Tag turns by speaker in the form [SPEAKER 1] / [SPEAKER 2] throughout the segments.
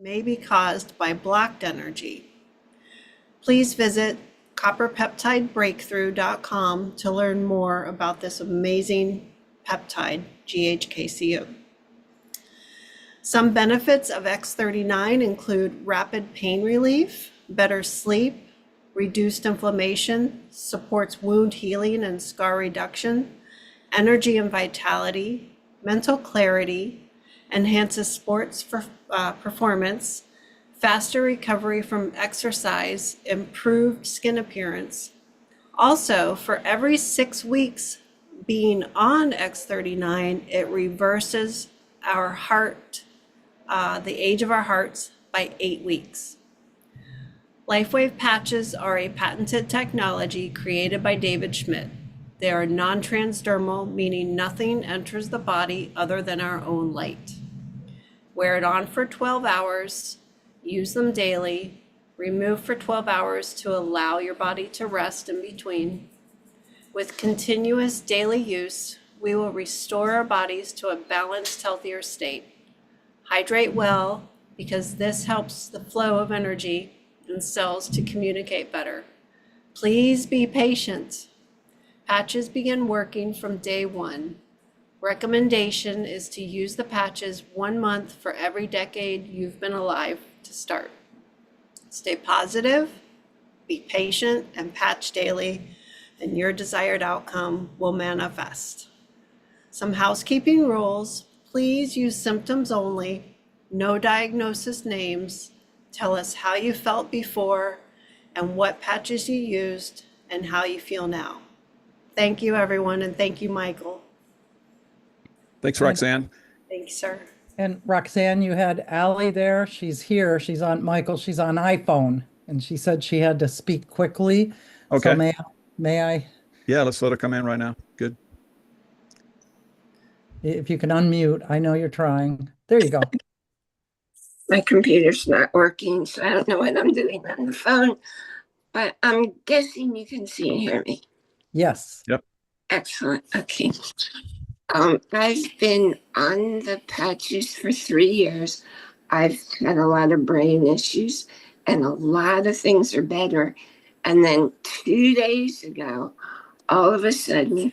[SPEAKER 1] may be caused by blocked energy. Please visit copperpeptidebreakthrough.com to learn more about this amazing peptide, GHKCU. Some benefits of X39 include rapid pain relief, better sleep, reduced inflammation, supports wound healing and scar reduction, energy and vitality, mental clarity, enhances sports performance, faster recovery from exercise, improved skin appearance. Also, for every 6 weeks being on X39, it reverses our heart, the age of our hearts by 8 weeks. LifeWave patches are a patented technology created by David Schmidt. They are non-transdermal, meaning nothing enters the body other than our own light. Wear it on for 12 hours, use them daily, remove for 12 hours to allow your body to rest in between. With continuous daily use, we will restore our bodies to a balanced, healthier state. Hydrate well, because this helps the flow of energy and cells to communicate better. Please be patient. Patches begin working from day 1. Recommendation is to use the patches 1 month for every decade you've been alive to start. Stay positive, be patient, and patch daily, and your desired outcome will manifest. Some housekeeping rules: please use symptoms only, no diagnosis names. Tell us how you felt before and what patches you used and how you feel now. Thank you, everyone, and thank you, Michael.
[SPEAKER 2] Thanks, Roxanne.
[SPEAKER 1] Thanks, sir.
[SPEAKER 3] And Roxanne, you had Allie there. She's here. She's on Michael. She's on iPhone, and she said she had to speak quickly.
[SPEAKER 2] Okay.
[SPEAKER 3] So may I?
[SPEAKER 2] Yeah, let's let her come in right now. Good.
[SPEAKER 3] If you can unmute, I know you're trying. There you go.
[SPEAKER 4] My computer's not working, so I don't know what I'm doing on the phone, but I'm guessing you can see and hear me.
[SPEAKER 3] Yes.
[SPEAKER 2] Yep.
[SPEAKER 4] Excellent. Okay. I've been on the patches for 3 years. I've had a lot of brain issues, and a lot of things are better. And then 2 days ago, all of a sudden,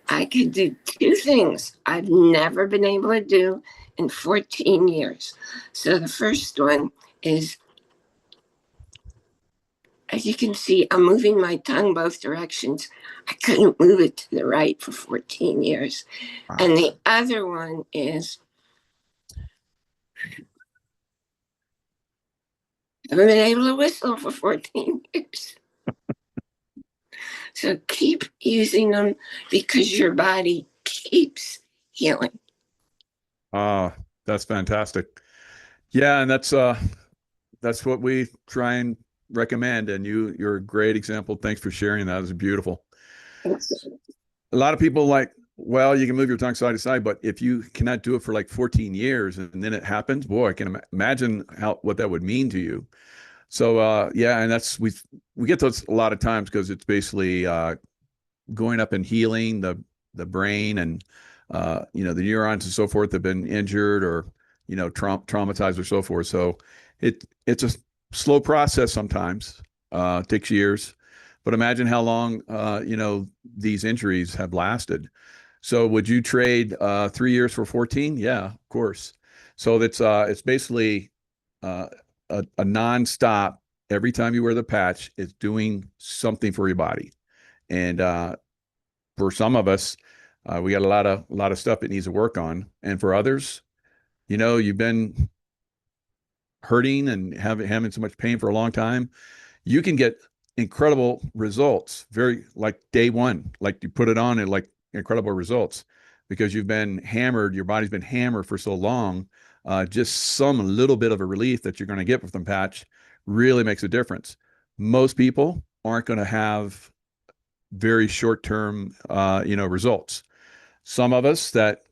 [SPEAKER 4] I could do 2 things I've never been able to do in 14 years. So the first one is, as you can see, I'm moving my tongue both directions. I couldn't move it to the right for 14 years.
[SPEAKER 2] Wow.
[SPEAKER 4] And the other one is, I haven't been able to whistle for 14 years. So keep using them because your body keeps healing.
[SPEAKER 2] That's fantastic. Yeah, and that's what we try and recommend. And you're a great example. Thanks for sharing that. It was beautiful. A lot of people like, well, you can move your tongue side to side, but if you cannot do it for like 14 years and then it happens, boy, I can imagine what that would mean to you. So yeah, and that's we get those a lot of times because it's basically going up and healing the brain and the neurons and so forth have been injured or traumatized or so forth. So it's a slow process sometimes. Takes years, but imagine how long these injuries have lasted. So would you trade 3 years for 14? Yeah, of course. So it's basically a nonstop. Every time you wear the patch, it's doing something for your body. And for some of us, we got a lot of stuff that needs to work on. And for others, you've been hurting and having so much pain for a long time. You can get incredible results, very like day one, like you put it on and like incredible results because you've been hammered. Your body's been hammered for so long. Just some little bit of a relief that you're going to get from the patch really makes a difference. Most people aren't going to have very short-term, results. Some of us that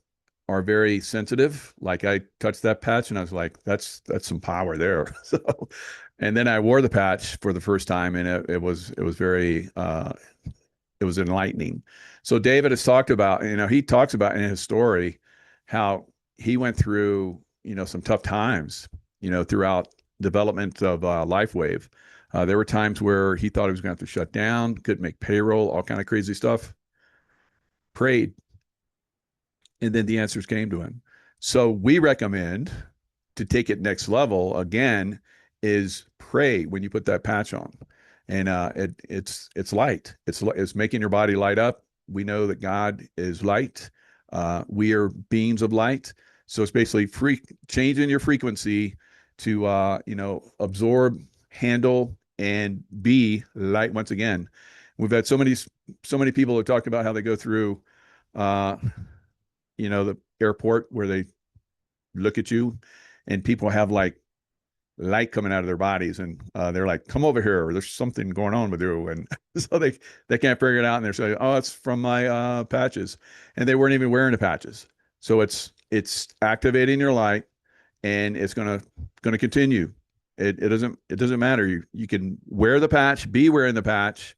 [SPEAKER 2] are very sensitive, like I touched that patch and I was like, that's some power there. So, and then I wore the patch for the first time and it was very, it was enlightening. So David has talked about, he talks about in his story how he went through, some tough times throughout development of LifeWave. There were times where he thought he was going to have to shut down, couldn't make payroll, all kind of crazy stuff. Prayed, and then the answers came to him. So we recommend, to take it next level again, is pray when you put that patch on, and it's light. It's making your body light up. We know that God is light. We are beings of light. So it's basically changing your frequency to absorb, handle, and be light once again. We've had so many people who talked about how they go through the airport where they look at you and people have like light coming out of their bodies, and they're like, come over here, or there's something going on with you. And so they can't figure it out. And they're saying, oh, it's from my patches. And they weren't even wearing the patches. So it's activating your light, and it's going to continue. It doesn't matter. You can wear the patch, be wearing the patch,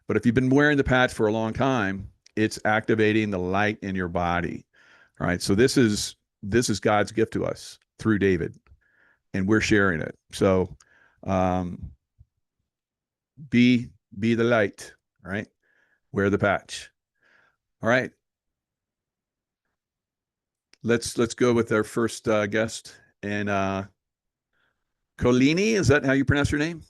[SPEAKER 2] but if you've been wearing the patch for a long time, it's activating the light in your body. All right. So this is God's gift to us through David, and we're sharing it. So be the light. All right. Wear the patch. All right. Let's go with our first guest. And Colini, is that how you pronounce your name?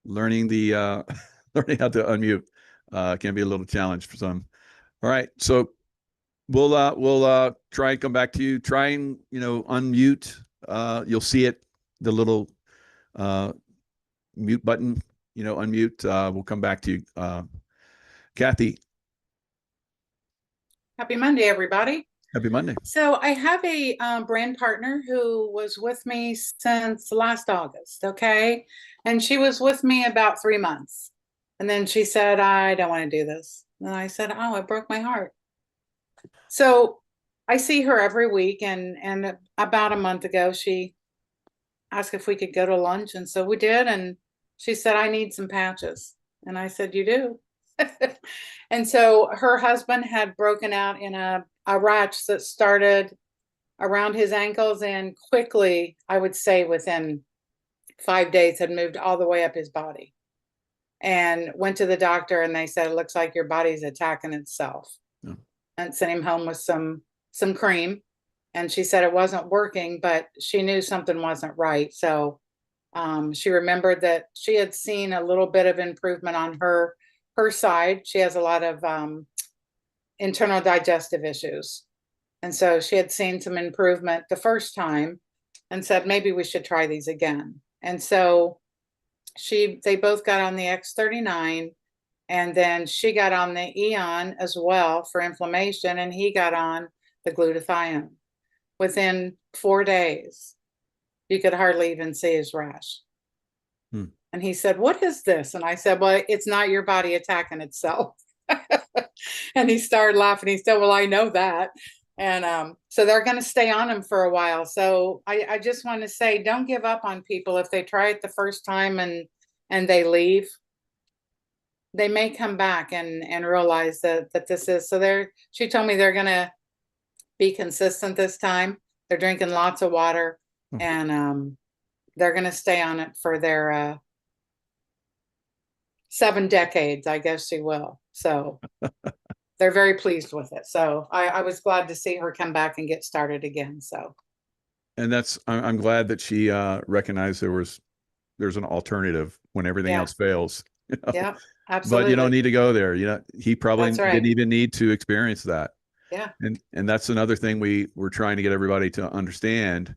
[SPEAKER 2] Learning learning how to unmute can be a little challenge for some. All right, so we'll try and come back to you. Try and unmute. You'll see it, the little mute button. Unmute. We'll come back to you, Kathy.
[SPEAKER 5] Happy Monday, everybody.
[SPEAKER 2] Happy Monday.
[SPEAKER 5] So I have a brand partner who was with me since last August, okay? And she was with me about 3 months. And then she said, I don't want to do this. And I said, oh, it broke my heart. So I see her every week. And about a month ago, she asked if we could go to lunch. And so we did. And she said, I need some patches. And I said, you do? And so her husband had broken out in a rash that started around his ankles, and quickly, I would say within 5 days, had moved all the way up his body, and went to the doctor, and they said, it looks like your body's attacking itself.
[SPEAKER 2] Yeah.
[SPEAKER 5] And sent him home with some cream. And she said it wasn't working, but she knew something wasn't right. So she remembered that she had seen a little bit of improvement on her side. She has a lot of internal digestive issues. And so she had seen some improvement the first time and said, maybe we should try these again. And so they both got on the X39, and then she got on the Eon as well for inflammation, and he got on the glutathione. Within 4 days, you could hardly even see his rash. And he said, what is this? And I said, well, it's not your body attacking itself. And he started laughing. He said, well, I know that. And so they're going to stay on him for a while. So I just want to say, don't give up on people. If they try it the first time and they leave, they may come back and realize that this is, so she told me they're going to be consistent this time. They're drinking lots of water, and they're going to stay on it for their 7 decades, I guess she will. So they're very pleased with it. So I was glad to see her come back and get started again. So,
[SPEAKER 2] and I'm glad that she recognized there's an alternative when everything else fails.
[SPEAKER 5] Yeah, absolutely.
[SPEAKER 2] But you don't need to go there. He probably didn't even need to experience that.
[SPEAKER 5] Yeah.
[SPEAKER 2] And that's another thing we're trying to get everybody to understand.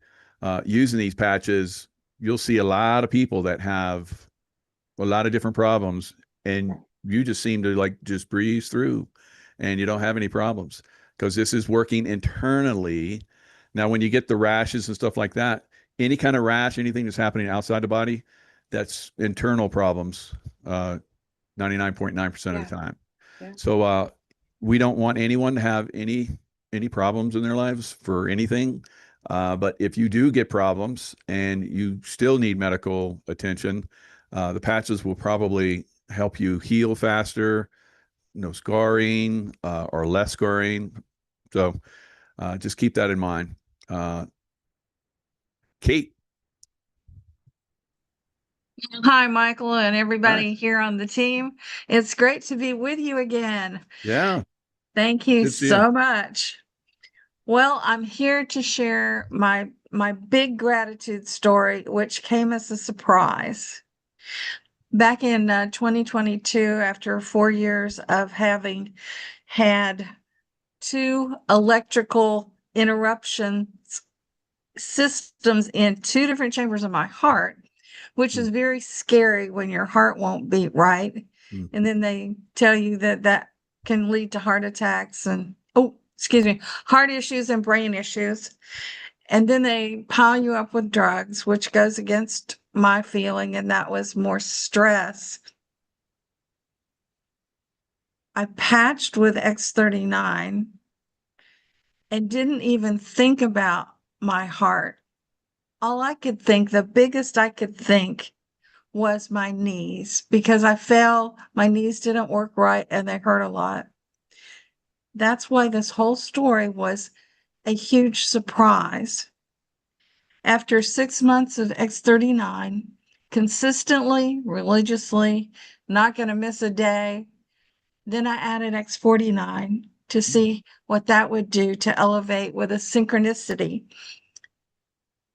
[SPEAKER 2] Using these patches, you'll see a lot of people that have a lot of different problems, and you just seem to just breeze through, and you don't have any problems because this is working internally. Now, when you get the rashes and stuff like that, any kind of rash, anything that's happening outside the body, that's internal problems, 99.9% of the time.
[SPEAKER 5] Yeah.
[SPEAKER 2] So we don't want anyone to have any any problems in their lives for anything. But if you do get problems and you still need medical attention, the patches will probably help you heal faster, no scarring or less scarring. So just keep that in mind. Kate.
[SPEAKER 6] Hi, Michael, and everybody here on the team. It's great to be with you again.
[SPEAKER 2] Yeah.
[SPEAKER 6] Thank you
[SPEAKER 2] Good to see you.
[SPEAKER 6] so much. Well, I'm here to share my big gratitude story, which came as a surprise. Back in 2022, after 4 years of having had two electrical interruptions systems in two different chambers of my heart, which is very scary when your heart won't beat right.
[SPEAKER 2] Mm.
[SPEAKER 6] And then they tell you that that can lead to heart attacks and, heart issues and brain issues. And then they pile you up with drugs, which goes against my feeling, and that was more stress. I patched with X39 and didn't even think about my heart. All I could think, the biggest I could think, was my knees, because I fell, my knees didn't work right and they hurt a lot. That's why this whole story was a huge surprise. After 6 months of X39, consistently, religiously, not going to miss a day, then I added X49 to see what that would do to elevate with a synchronicity.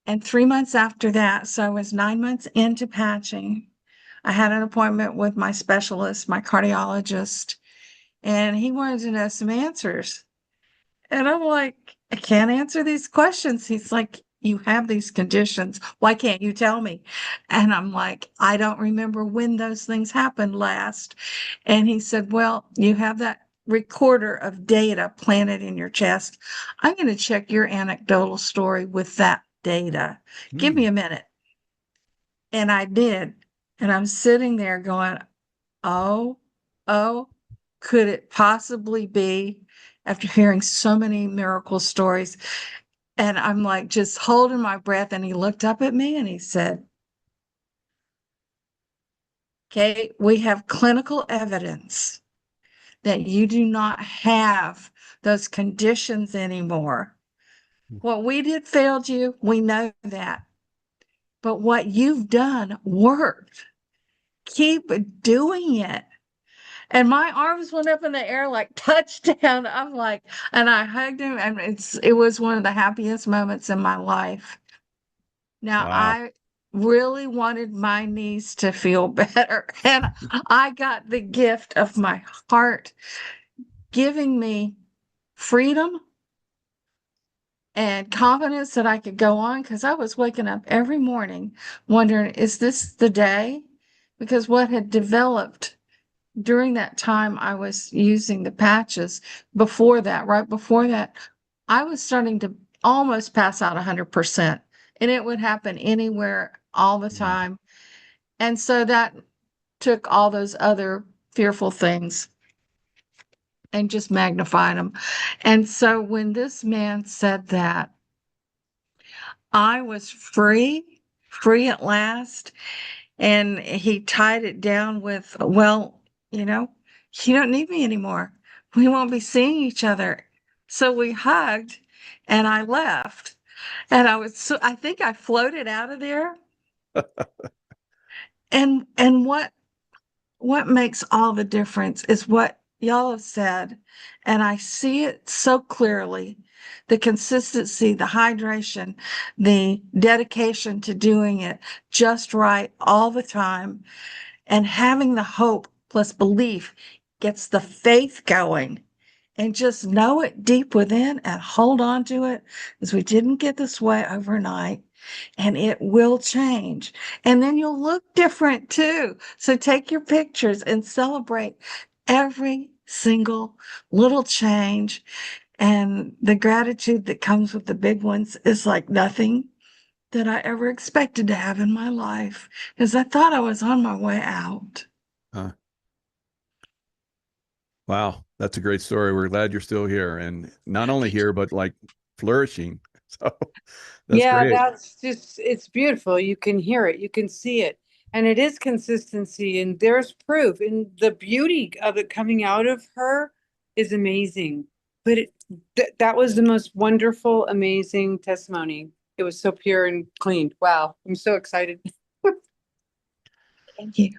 [SPEAKER 6] And 3 months after that, so I was 9 months into patching, I had an appointment with my specialist, my cardiologist, and he wanted to know some answers. And I'm like, I can't answer these questions. He's like, you have these conditions. Why can't you tell me? And I'm like, I don't remember when those things happened last. And he said, well, you have that recorder of data planted in your chest. I'm going to check your anecdotal story with that data. Give me a minute. And I did. And I'm sitting there going, oh, could it possibly be, after hearing so many miracle stories? And I'm like just holding my breath. And he looked up at me and he said, Kate, we have clinical evidence that you do not have those conditions anymore. What we did failed you. We know that. But what you've done worked. Keep doing it. And my arms went up in the air like touchdown. I'm like, and I hugged him, and it was one of the happiest moments in my life. Now,
[SPEAKER 2] Wow.
[SPEAKER 6] I really wanted my knees to feel better, and I got the gift of my heart giving me freedom and confidence that I could go on, because I was waking up every morning wondering, is this the day? Because what had developed during that time I was using the patches, right before that, I was starting to almost pass out 100%. And it would happen anywhere all the time. And so that took all those other fearful things and just magnified them. And so when this man said that, I was free at last. And he tied it down with, well, you don't need me anymore. We won't be seeing each other. So we hugged and I left. And I think I floated out of there. And what makes all the difference is what y'all have said. And I see it so clearly. The consistency, the hydration, the dedication to doing it just right all the time, and having the hope plus belief gets the faith going. And just know it deep within and hold on to it, because we didn't get this way overnight, and it will change. And then you'll look different too. So take your pictures and celebrate every single little change. And the gratitude that comes with the big ones is like nothing that I ever expected to have in my life, because I thought I was on my way out.
[SPEAKER 2] Wow, that's a great story. We're glad you're still here, and not only here, but like flourishing. So that's
[SPEAKER 7] Yeah,
[SPEAKER 2] great.
[SPEAKER 7] that's just, it's beautiful. You can hear it, you can see it. And it is consistency, and there's proof. And the beauty of it coming out of her is amazing. But that was the most wonderful, amazing testimony. It was so pure and clean. Wow, I'm so excited.
[SPEAKER 6] Thank you.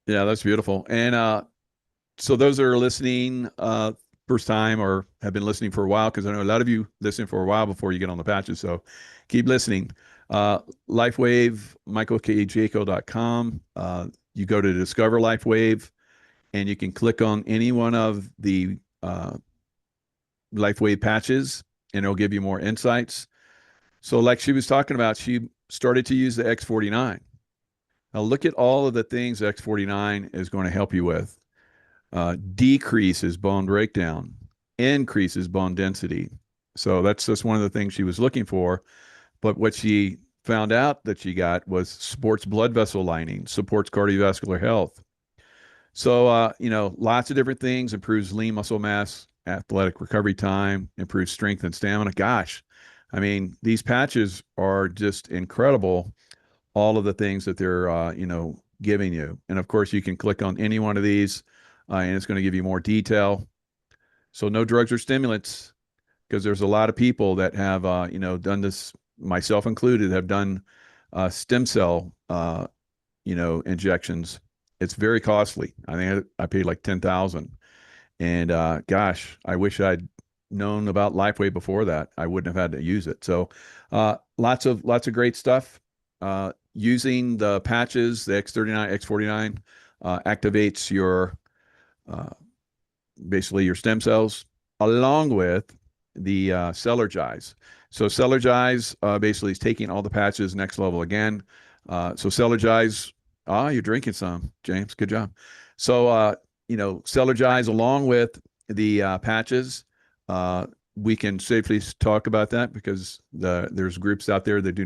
[SPEAKER 2] Yeah, that's beautiful. And so those that are listening first time or have been listening for a while, because I know a lot of you listen for a while before you get on the patches. So keep listening. LifeWave, michaelkjaco.com. You go to Discover LifeWave, and you can click on any one of the LifeWave patches, and it'll give you more insights. So, like she was talking about, she started to use the X49. Now, look at all of the things X49 is going to help you with. Decreases bone breakdown, increases bone density. So that's just one of the things she was looking for. But what she found out that she got was supports blood vessel lining, supports cardiovascular health. So, lots of different things, improves lean muscle mass, athletic recovery time, improves strength and stamina. Gosh, I mean, these patches are just incredible. All of the things that they're, giving you. And of course, you can click on any one of these and it's going to give you more detail. So no drugs or stimulants, because there's a lot of people that have, done this, myself included, have done stem cell, injections. It's very costly. I think I paid like 10,000. And gosh, I wish I'd known about LifeWave before that. I wouldn't have had to use it. So lots of great stuff. Using the patches, the X39, X49 activates your basically your stem cells, along with the Cellergize. So Cellergize basically is taking all the patches next level again. So Cellergize, you're drinking some, James. Good job. So Cellergize along with the patches. We can safely talk about that because there's groups out there that do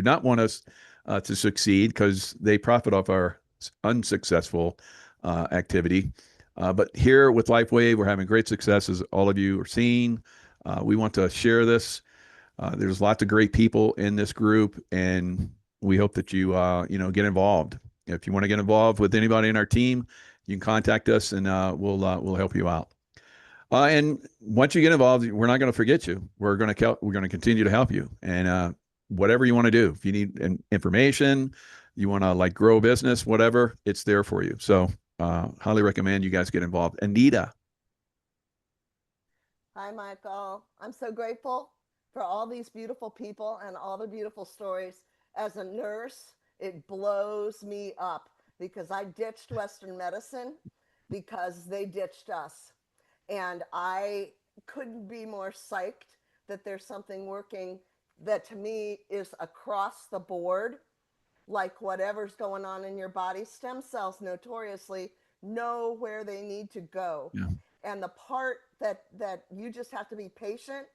[SPEAKER 2] not want us to succeed because they profit off our unsuccessful activity. But here with LifeWave, we're having great success, as all of you are seeing. We want to share this. There's lots of great people in this group, and we hope that you get involved. If you want to get involved with anybody in our team, you can contact us, and we'll help you out. And once you get involved, we're not going to forget you. We're going to continue to help you, and whatever you want to do. If you need information, you want to like grow a business, whatever, it's there for you. So highly recommend you guys get involved. Anita.
[SPEAKER 8] Hi, Michael. I'm so grateful for all these beautiful people and all the beautiful stories. As a nurse, it blows me up because I ditched Western medicine because they ditched us. And I couldn't be more psyched that there's something working that to me is across the board, like whatever's going on in your body. Stem cells notoriously know where they need to go.
[SPEAKER 2] Yeah.
[SPEAKER 8] And the part that you just have to be patient,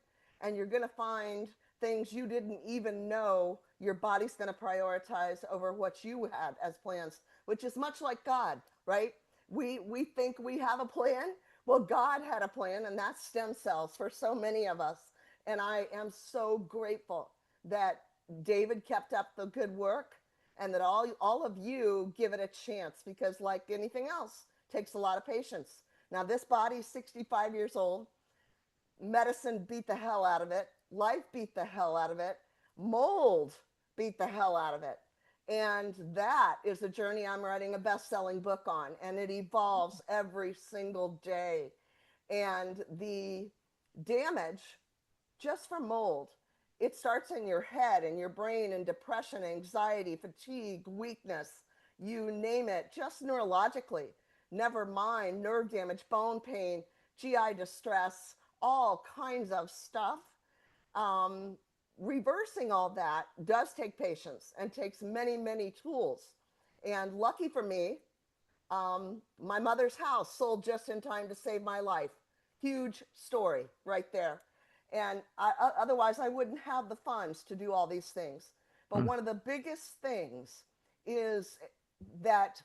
[SPEAKER 8] and you're going to find things you didn't even know your body's going to prioritize over what you had as plans, which is much like God, right? We think we have a plan. Well, God had a plan, and that's stem cells for so many of us. And I am so grateful that David kept up the good work, and that all of you give it a chance, because like anything else, it takes a lot of patience. Now, this body's 65 years old. Medicine beat the hell out of it. Life beat the hell out of it. Mold beat the hell out of it. And that is a journey I'm writing a best-selling book on, and it evolves every single day. And the damage just from mold, it starts in your head and your brain, and depression, anxiety, fatigue, weakness, you name it, just neurologically. Never mind nerve damage, bone pain, GI distress, all kinds of stuff. Reversing all that does take patience and takes many, many tools. And lucky for me, my mother's house sold just in time to save my life. Huge story right there. And otherwise, I wouldn't have the funds to do all these things. But one of the biggest things is that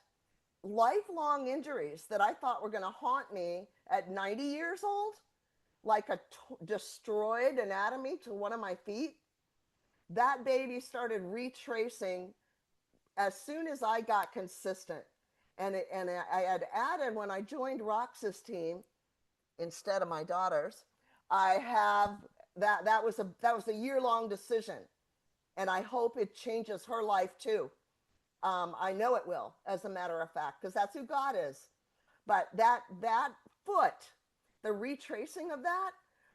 [SPEAKER 8] lifelong injuries that I thought were going to haunt me at 90 years old, like a destroyed anatomy to one of my feet, that baby started retracing as soon as I got consistent. And I had added, when I joined Rox's team instead of my daughter's, I have that was a year-long decision, and I hope it changes her life too. I know it will, as a matter of fact, because that's who God is. But that foot, the retracing of that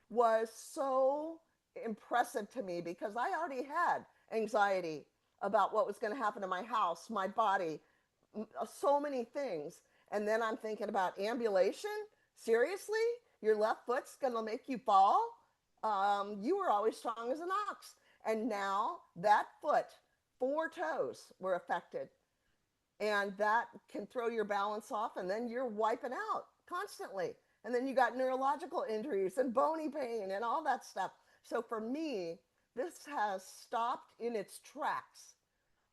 [SPEAKER 8] was so impressive to me, because I already had anxiety about what was going to happen to my house, my body, so many things. And then I'm thinking about ambulation. Seriously? Your left foot's going to make you fall? You were always strong as an ox. And now that foot, 4 toes were affected. And that can throw your balance off, and then you're wiping out constantly. And then you got neurological injuries and bony pain and all that stuff. So for me, this has stopped in its tracks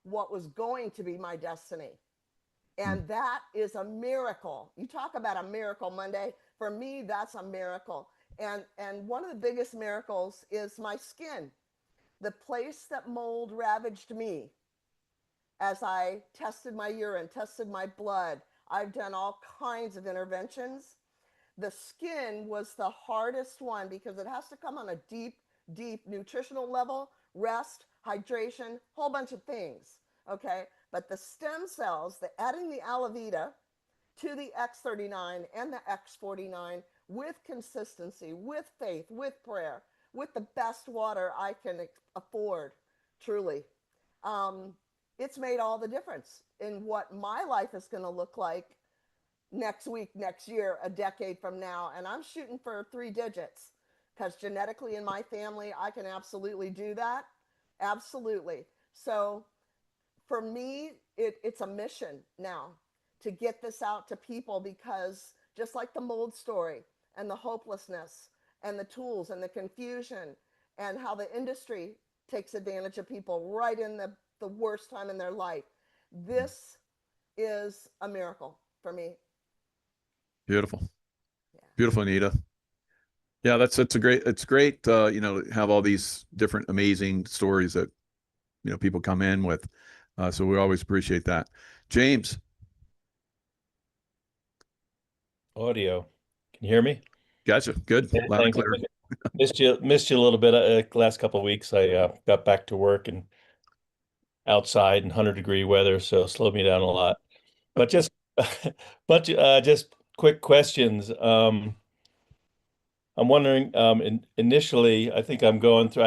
[SPEAKER 8] what was going to be my destiny. And that is a miracle. You talk about a miracle Monday. For me, that's a miracle. And one of the biggest miracles is my skin. The place that mold ravaged me, as I tested my urine, tested my blood, I've done all kinds of interventions. The skin was the hardest one, because it has to come on a deep, deep nutritional level, rest, hydration, whole bunch of things, okay? But the stem cells, adding the Alavita to the X39 and the X49 with consistency, with faith, with prayer, with the best water I can afford, truly. It's made all the difference in what my life is going to look like next week, next year, a decade from now. And I'm shooting for 3 digits, because genetically in my family, I can absolutely do that. Absolutely. So for me, it's a mission now to get this out to people, because just like the mold story and the hopelessness and the tools and the confusion and how the industry takes advantage of people right in the worst time in their life, this is a miracle for me.
[SPEAKER 2] Beautiful.
[SPEAKER 8] Yeah.
[SPEAKER 2] Beautiful, Anita. Yeah, it's great, to have all these different amazing stories that, people come in with. So we always appreciate that. James.
[SPEAKER 9] Audio. Can you hear me?
[SPEAKER 2] Gotcha. Good.
[SPEAKER 9] Yeah,
[SPEAKER 2] Loud and
[SPEAKER 9] thank you.
[SPEAKER 2] clear.
[SPEAKER 9] Missed you a little bit last couple of weeks. I got back to work and outside in 100-degree weather, so slowed me down a lot. But just just quick questions. I'm wondering, initially, I think I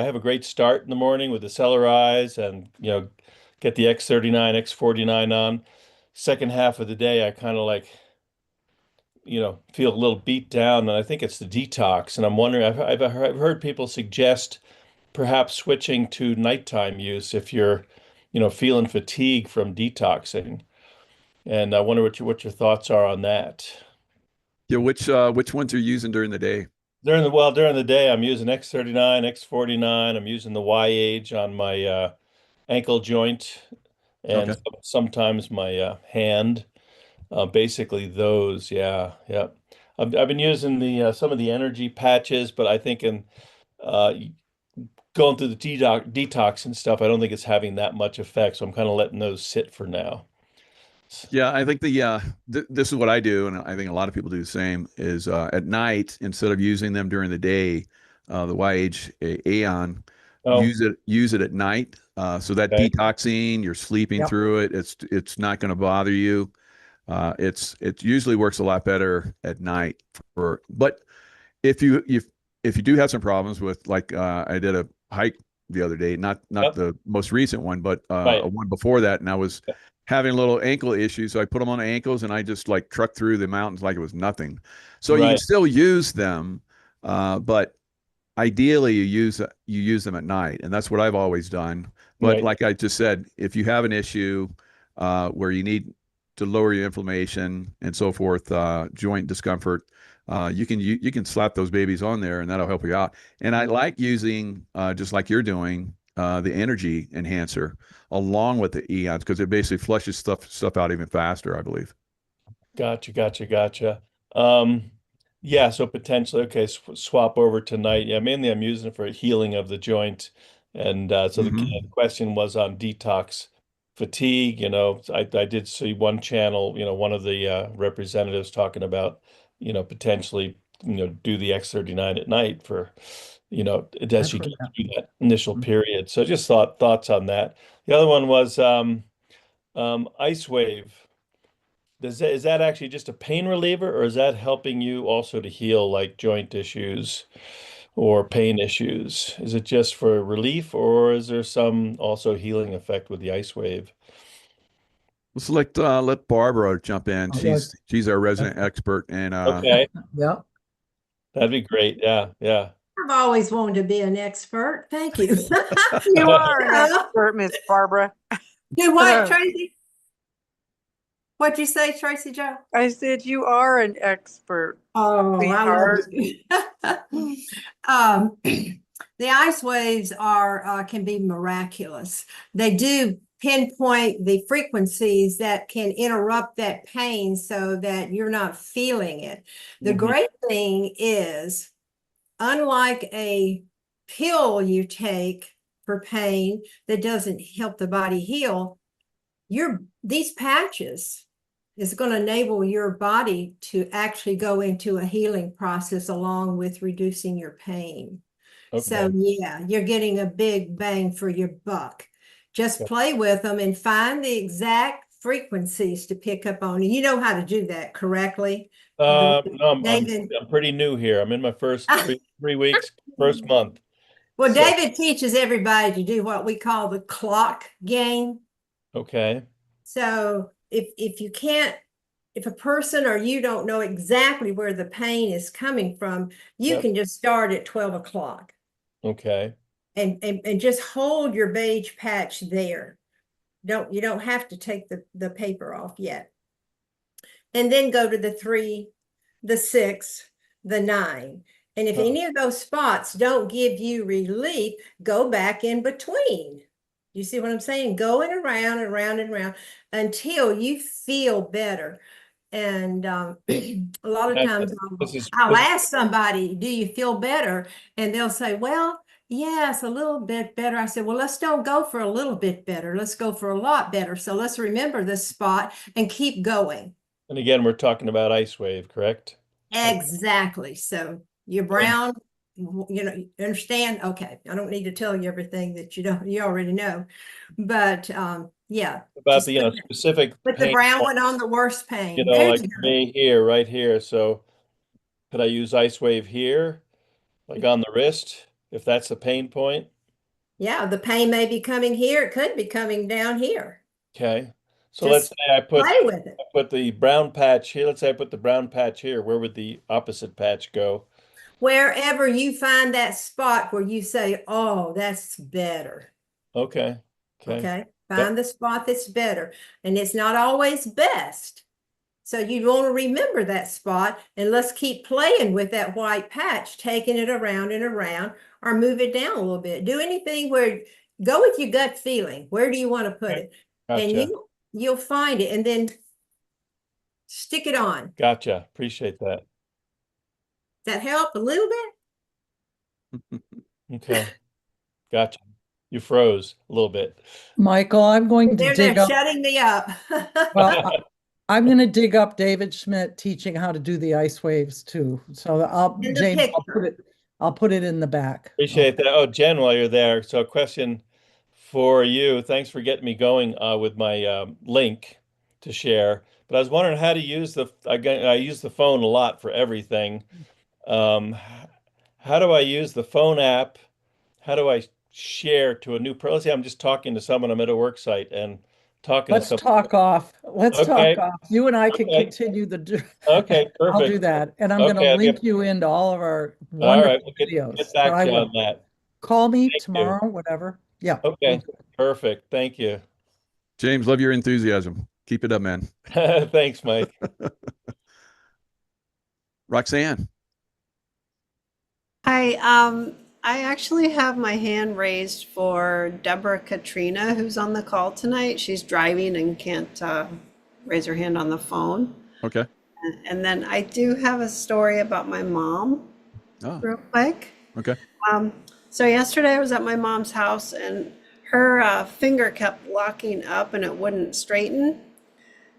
[SPEAKER 9] have a great start in the morning with the Cellerize and, get the X39, X49 on. Second half of the day, I kind of like, feel a little beat down, and I think it's the detox. And I'm wondering, I've heard people suggest perhaps switching to nighttime use if you're, feeling fatigue from detoxing. And I wonder what your thoughts are on that.
[SPEAKER 2] Yeah, which ones are you using during the day?
[SPEAKER 9] During the day, I'm using X39, X49. I'm using the Y-Age on my ankle joint, and
[SPEAKER 2] Okay.
[SPEAKER 9] sometimes my hand. Basically those, yeah. I've been using the some of the energy patches, but I think in going through the detox and stuff, I don't think it's having that much effect. So I'm kind of letting those sit for now.
[SPEAKER 2] Yeah, I think this is what I do, and I think a lot of people do the same, is at night, instead of using them during the day, the YH Aeon,
[SPEAKER 9] Oh,
[SPEAKER 2] use it at night. So that
[SPEAKER 9] okay.
[SPEAKER 2] detoxing, you're sleeping
[SPEAKER 3] Yep.
[SPEAKER 2] through it. It's not going to bother you. It usually works a lot better at night but if you do have some problems with, like, I did a hike the other day, not
[SPEAKER 9] Yep.
[SPEAKER 2] the most recent one, but
[SPEAKER 9] Right.
[SPEAKER 2] one before that, and I was having a little ankle issue, so I put them on ankles and I just like trucked through the mountains like it was nothing. So you can
[SPEAKER 9] Right.
[SPEAKER 2] still use them, but ideally you use them at night, and that's what I've always done. But
[SPEAKER 9] Right.
[SPEAKER 2] like I just said, if you have an issue where you need to lower your inflammation and so forth, joint discomfort, you can slap those babies on there, and that'll help you out. And I like using, just like you're doing, the energy enhancer along with the Eons, because it basically flushes stuff out even faster, I believe.
[SPEAKER 9] Gotcha. Yeah, so potentially, okay, swap over tonight. Yeah, mainly I'm using it for healing of the joint. And so the question was on detox fatigue. I did see one channel, one of the representatives talking about, potentially, do the X39 at night for, as
[SPEAKER 3] I've
[SPEAKER 9] you
[SPEAKER 3] heard
[SPEAKER 9] get
[SPEAKER 3] that.
[SPEAKER 9] through that initial period. So just thoughts on that. The other one was Ice Wave. Is that actually just a pain reliever, or is that helping you also to heal like joint issues or pain issues? Is it just for relief, or is there some also healing effect with the Ice Wave?
[SPEAKER 2] Let's let Barbara jump in.
[SPEAKER 3] Oh, yeah.
[SPEAKER 2] She's our resident expert, and
[SPEAKER 9] Okay,
[SPEAKER 3] Yep.
[SPEAKER 9] that'd be great. Yeah.
[SPEAKER 10] I've always wanted to be an expert. Thank you.
[SPEAKER 7] You are an expert, Miss Barbara.
[SPEAKER 10] Do what, Tracy? What'd you say, Tracy Joe?
[SPEAKER 7] I said you are an expert.
[SPEAKER 10] Oh,
[SPEAKER 7] Sweetheart.
[SPEAKER 10] I love you. The ice waves can be miraculous. They do pinpoint the frequencies that can interrupt that pain so that you're not feeling it. The great thing is, unlike a pill you take for pain that doesn't help the body heal, these patches is going to enable your body to actually go into a healing process along with reducing your pain.
[SPEAKER 9] Okay.
[SPEAKER 10] So yeah, you're getting a big bang for your buck. Just play with them and find the exact frequencies to pick up on. And you know how to do that correctly.
[SPEAKER 9] No, I'm
[SPEAKER 10] David,
[SPEAKER 9] pretty new here. I'm in my first three weeks, first month.
[SPEAKER 10] well,
[SPEAKER 9] So-
[SPEAKER 10] David teaches everybody to do what we call the clock game.
[SPEAKER 9] Okay.
[SPEAKER 10] So if you can't, if a person or you don't know exactly where the pain is coming from, you
[SPEAKER 9] Yep.
[SPEAKER 10] can just start at 12 o'clock
[SPEAKER 9] Okay.
[SPEAKER 10] and just hold your beige patch there. You don't have to take the paper off yet. And then go to the 3, the 6, the 9. And if any of those spots don't give you relief, go back in between. You see what I'm saying? Going around and around and around until you feel better. And a lot of times I'll ask somebody, do you feel better? And they'll say, well, yes, a little bit better. I said, well, let's don't go for a little bit better. Let's go for a lot better. So let's remember this spot and keep going.
[SPEAKER 9] And again, we're talking about Ice Wave, correct?
[SPEAKER 10] Exactly. So you're brown, you understand? Okay. I don't need to tell you everything that you already know. But yeah.
[SPEAKER 9] About the specific
[SPEAKER 10] Put the
[SPEAKER 9] pain
[SPEAKER 10] brown
[SPEAKER 9] point,
[SPEAKER 10] one on the worst pain.
[SPEAKER 9] like me here, right here. So could I use Ice Wave here, like on the wrist, if that's the pain point?
[SPEAKER 10] Yeah, the pain may be coming here. It could be coming down here.
[SPEAKER 9] Okay. So
[SPEAKER 10] Just
[SPEAKER 9] let's say I
[SPEAKER 10] play with it.
[SPEAKER 9] put the brown patch here. Let's say I put the brown patch here. Where would the opposite patch go?
[SPEAKER 10] Wherever you find that spot where you say, oh, that's better.
[SPEAKER 9] Okay.
[SPEAKER 10] Okay. Find the spot that's better. And it's not always best. So you want to remember that spot, and let's keep playing with that white patch, taking it around and around, or move it down a little bit. Do anything where, go with your gut feeling. Where do you want to put it?
[SPEAKER 9] Gotcha.
[SPEAKER 10] And you'll find it, and then stick it on.
[SPEAKER 9] Gotcha. Appreciate that.
[SPEAKER 10] Does that help a little bit?
[SPEAKER 9] Okay. Gotcha. You froze a little bit.
[SPEAKER 3] Michael, I'm going to
[SPEAKER 10] They're
[SPEAKER 3] dig up.
[SPEAKER 10] shutting me up.
[SPEAKER 3] Well, I'm going to dig up David Schmidt teaching how to do the ice waves too. So
[SPEAKER 10] In the
[SPEAKER 3] James,
[SPEAKER 10] picture.
[SPEAKER 3] I'll put it in the back.
[SPEAKER 9] Appreciate that. Oh, Jen, while you're there, so a question for you. Thanks for getting me going with my link to share. But I was wondering how to use I use the phone a lot for everything. How do I use the phone app? How do I share to a new person? Let's say I'm just talking to someone. I'm at a work site and talking
[SPEAKER 3] Let's
[SPEAKER 9] to someone.
[SPEAKER 3] talk off. Let's
[SPEAKER 9] Okay.
[SPEAKER 3] talk off. You and I can
[SPEAKER 9] Okay.
[SPEAKER 3] continue
[SPEAKER 9] Okay, perfect.
[SPEAKER 3] I'll do that. And I'm going
[SPEAKER 9] Okay,
[SPEAKER 3] to
[SPEAKER 9] I'll
[SPEAKER 3] link
[SPEAKER 9] get-
[SPEAKER 3] you into all of our
[SPEAKER 9] All
[SPEAKER 3] wonderful
[SPEAKER 9] right, we'll
[SPEAKER 3] videos.
[SPEAKER 9] get back
[SPEAKER 3] But I
[SPEAKER 9] to you
[SPEAKER 3] will.
[SPEAKER 9] on that.
[SPEAKER 3] Call me
[SPEAKER 9] Thank you.
[SPEAKER 3] tomorrow, whatever. Yeah.
[SPEAKER 9] Okay, perfect. Thank you.
[SPEAKER 2] James, love your enthusiasm. Keep it up, man.
[SPEAKER 9] Thanks, Mike.
[SPEAKER 2] Roxanne.
[SPEAKER 1] Hi, I actually have my hand raised for Deborah Katrina, who's on the call tonight. She's driving and can't raise her hand on the phone.
[SPEAKER 2] Okay.
[SPEAKER 1] And then I do have a story about my mom,
[SPEAKER 2] Oh,
[SPEAKER 1] real quick.
[SPEAKER 2] okay.
[SPEAKER 1] So yesterday I was at my mom's house and her finger kept locking up and it wouldn't straighten.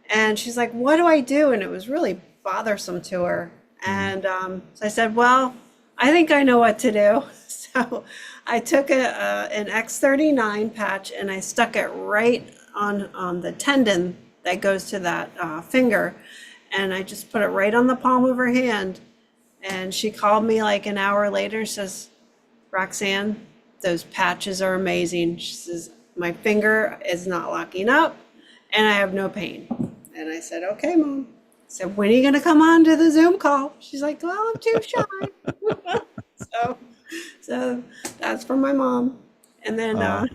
[SPEAKER 1] And she's like, "What do I do?" And it was really bothersome to her. And so I said, "Well, I think I know what to do." So I took an X39 patch and I stuck it right on the tendon that goes to that finger. And I just put it right on the palm of her hand. And she called me like an hour later and says, "Roxanne, those patches are amazing." She says, "My finger is not locking up and I have no pain." And I said, "Okay, Mom." I said, "When are you going to come on to the Zoom call?" She's like, "Well, I'm too shy." So that's for my mom. And then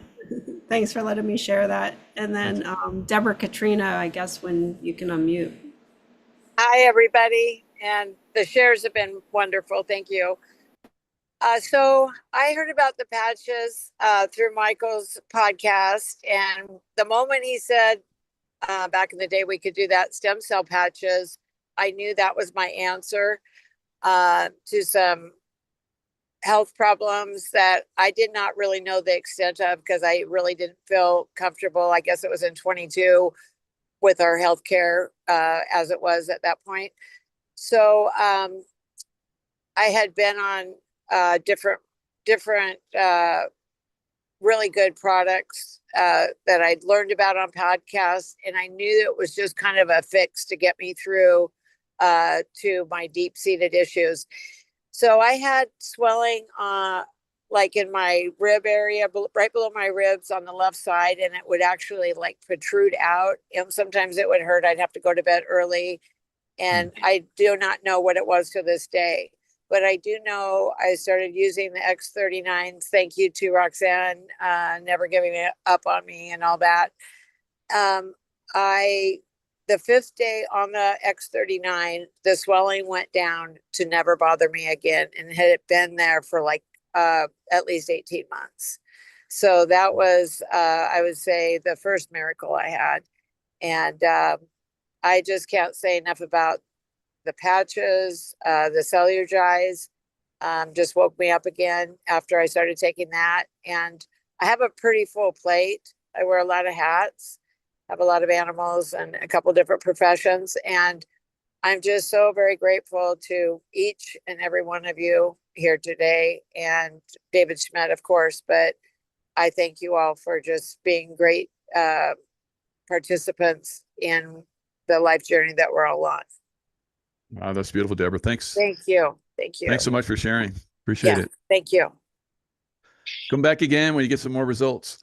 [SPEAKER 1] thanks for letting me share that. And then Deborah Katrina, I guess when you can unmute.
[SPEAKER 11] Hi, everybody. And the shares have been wonderful. Thank you. So I heard about the patches through Michael's podcast. And the moment he said back in the day we could do that stem cell patches, I knew that was my answer to some health problems that I did not really know the extent of because I really didn't feel comfortable. I guess it was in 22 with our healthcare as it was at that point. So I had been on different really good products that I'd learned about on podcasts, and I knew it was just kind of a fix to get me through to my deep-seated issues. So I had swelling like in my rib area, right below my ribs on the left side, and it would actually like protrude out. And sometimes it would hurt. I'd have to go to bed early. And I do not know what it was to this day. But I do know I started using the X39s. Thank you to Roxanne, never giving it up on me and all that. The 5th day on the X39, the swelling went down to never bother me again, and had been there for like at least 18 months. So that was, I would say, the first miracle I had. And I just can't say enough about the patches, the Cellular-Gize, just woke me up again after I started taking that. And I have a pretty full plate. I wear a lot of hats, have a lot of animals and a couple different professions. And I'm just so very grateful to each and every one of you here today, and David Schmidt, of course, but I thank you all for just being great participants in the life journey that we're all on.
[SPEAKER 2] Wow, that's beautiful, Deborah. Thanks.
[SPEAKER 11] Thank you. Thank you.
[SPEAKER 2] Thanks so much for sharing. Appreciate it.
[SPEAKER 11] Thank you.
[SPEAKER 2] Come back again when you get some more results.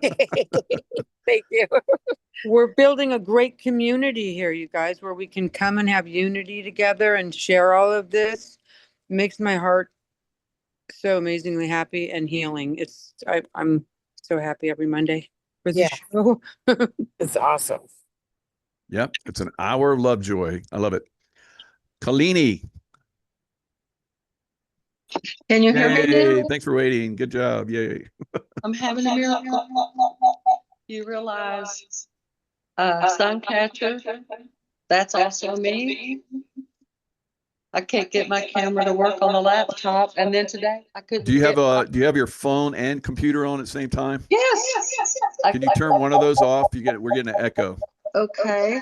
[SPEAKER 11] Thank you.
[SPEAKER 7] We're building a great community here, you guys, where we can come and have unity together and share all of this. It makes my heart so amazingly happy and healing. I'm so happy every Monday for the show.
[SPEAKER 11] It's awesome.
[SPEAKER 2] Yep. It's an hour of love joy. I love it. Kalini.
[SPEAKER 12] Can you hear me
[SPEAKER 2] Hey,
[SPEAKER 12] now?
[SPEAKER 2] thanks for waiting. Good job. Yay.
[SPEAKER 12] I'm having a miracle. You realize Suncatcher, that's also me. I can't get my camera to work on the laptop, and then today I couldn't
[SPEAKER 2] Do you
[SPEAKER 12] get
[SPEAKER 2] have your phone and computer on at the same time?
[SPEAKER 12] Yes.
[SPEAKER 2] Can you turn one of those off? We're getting an echo.
[SPEAKER 12] Okay.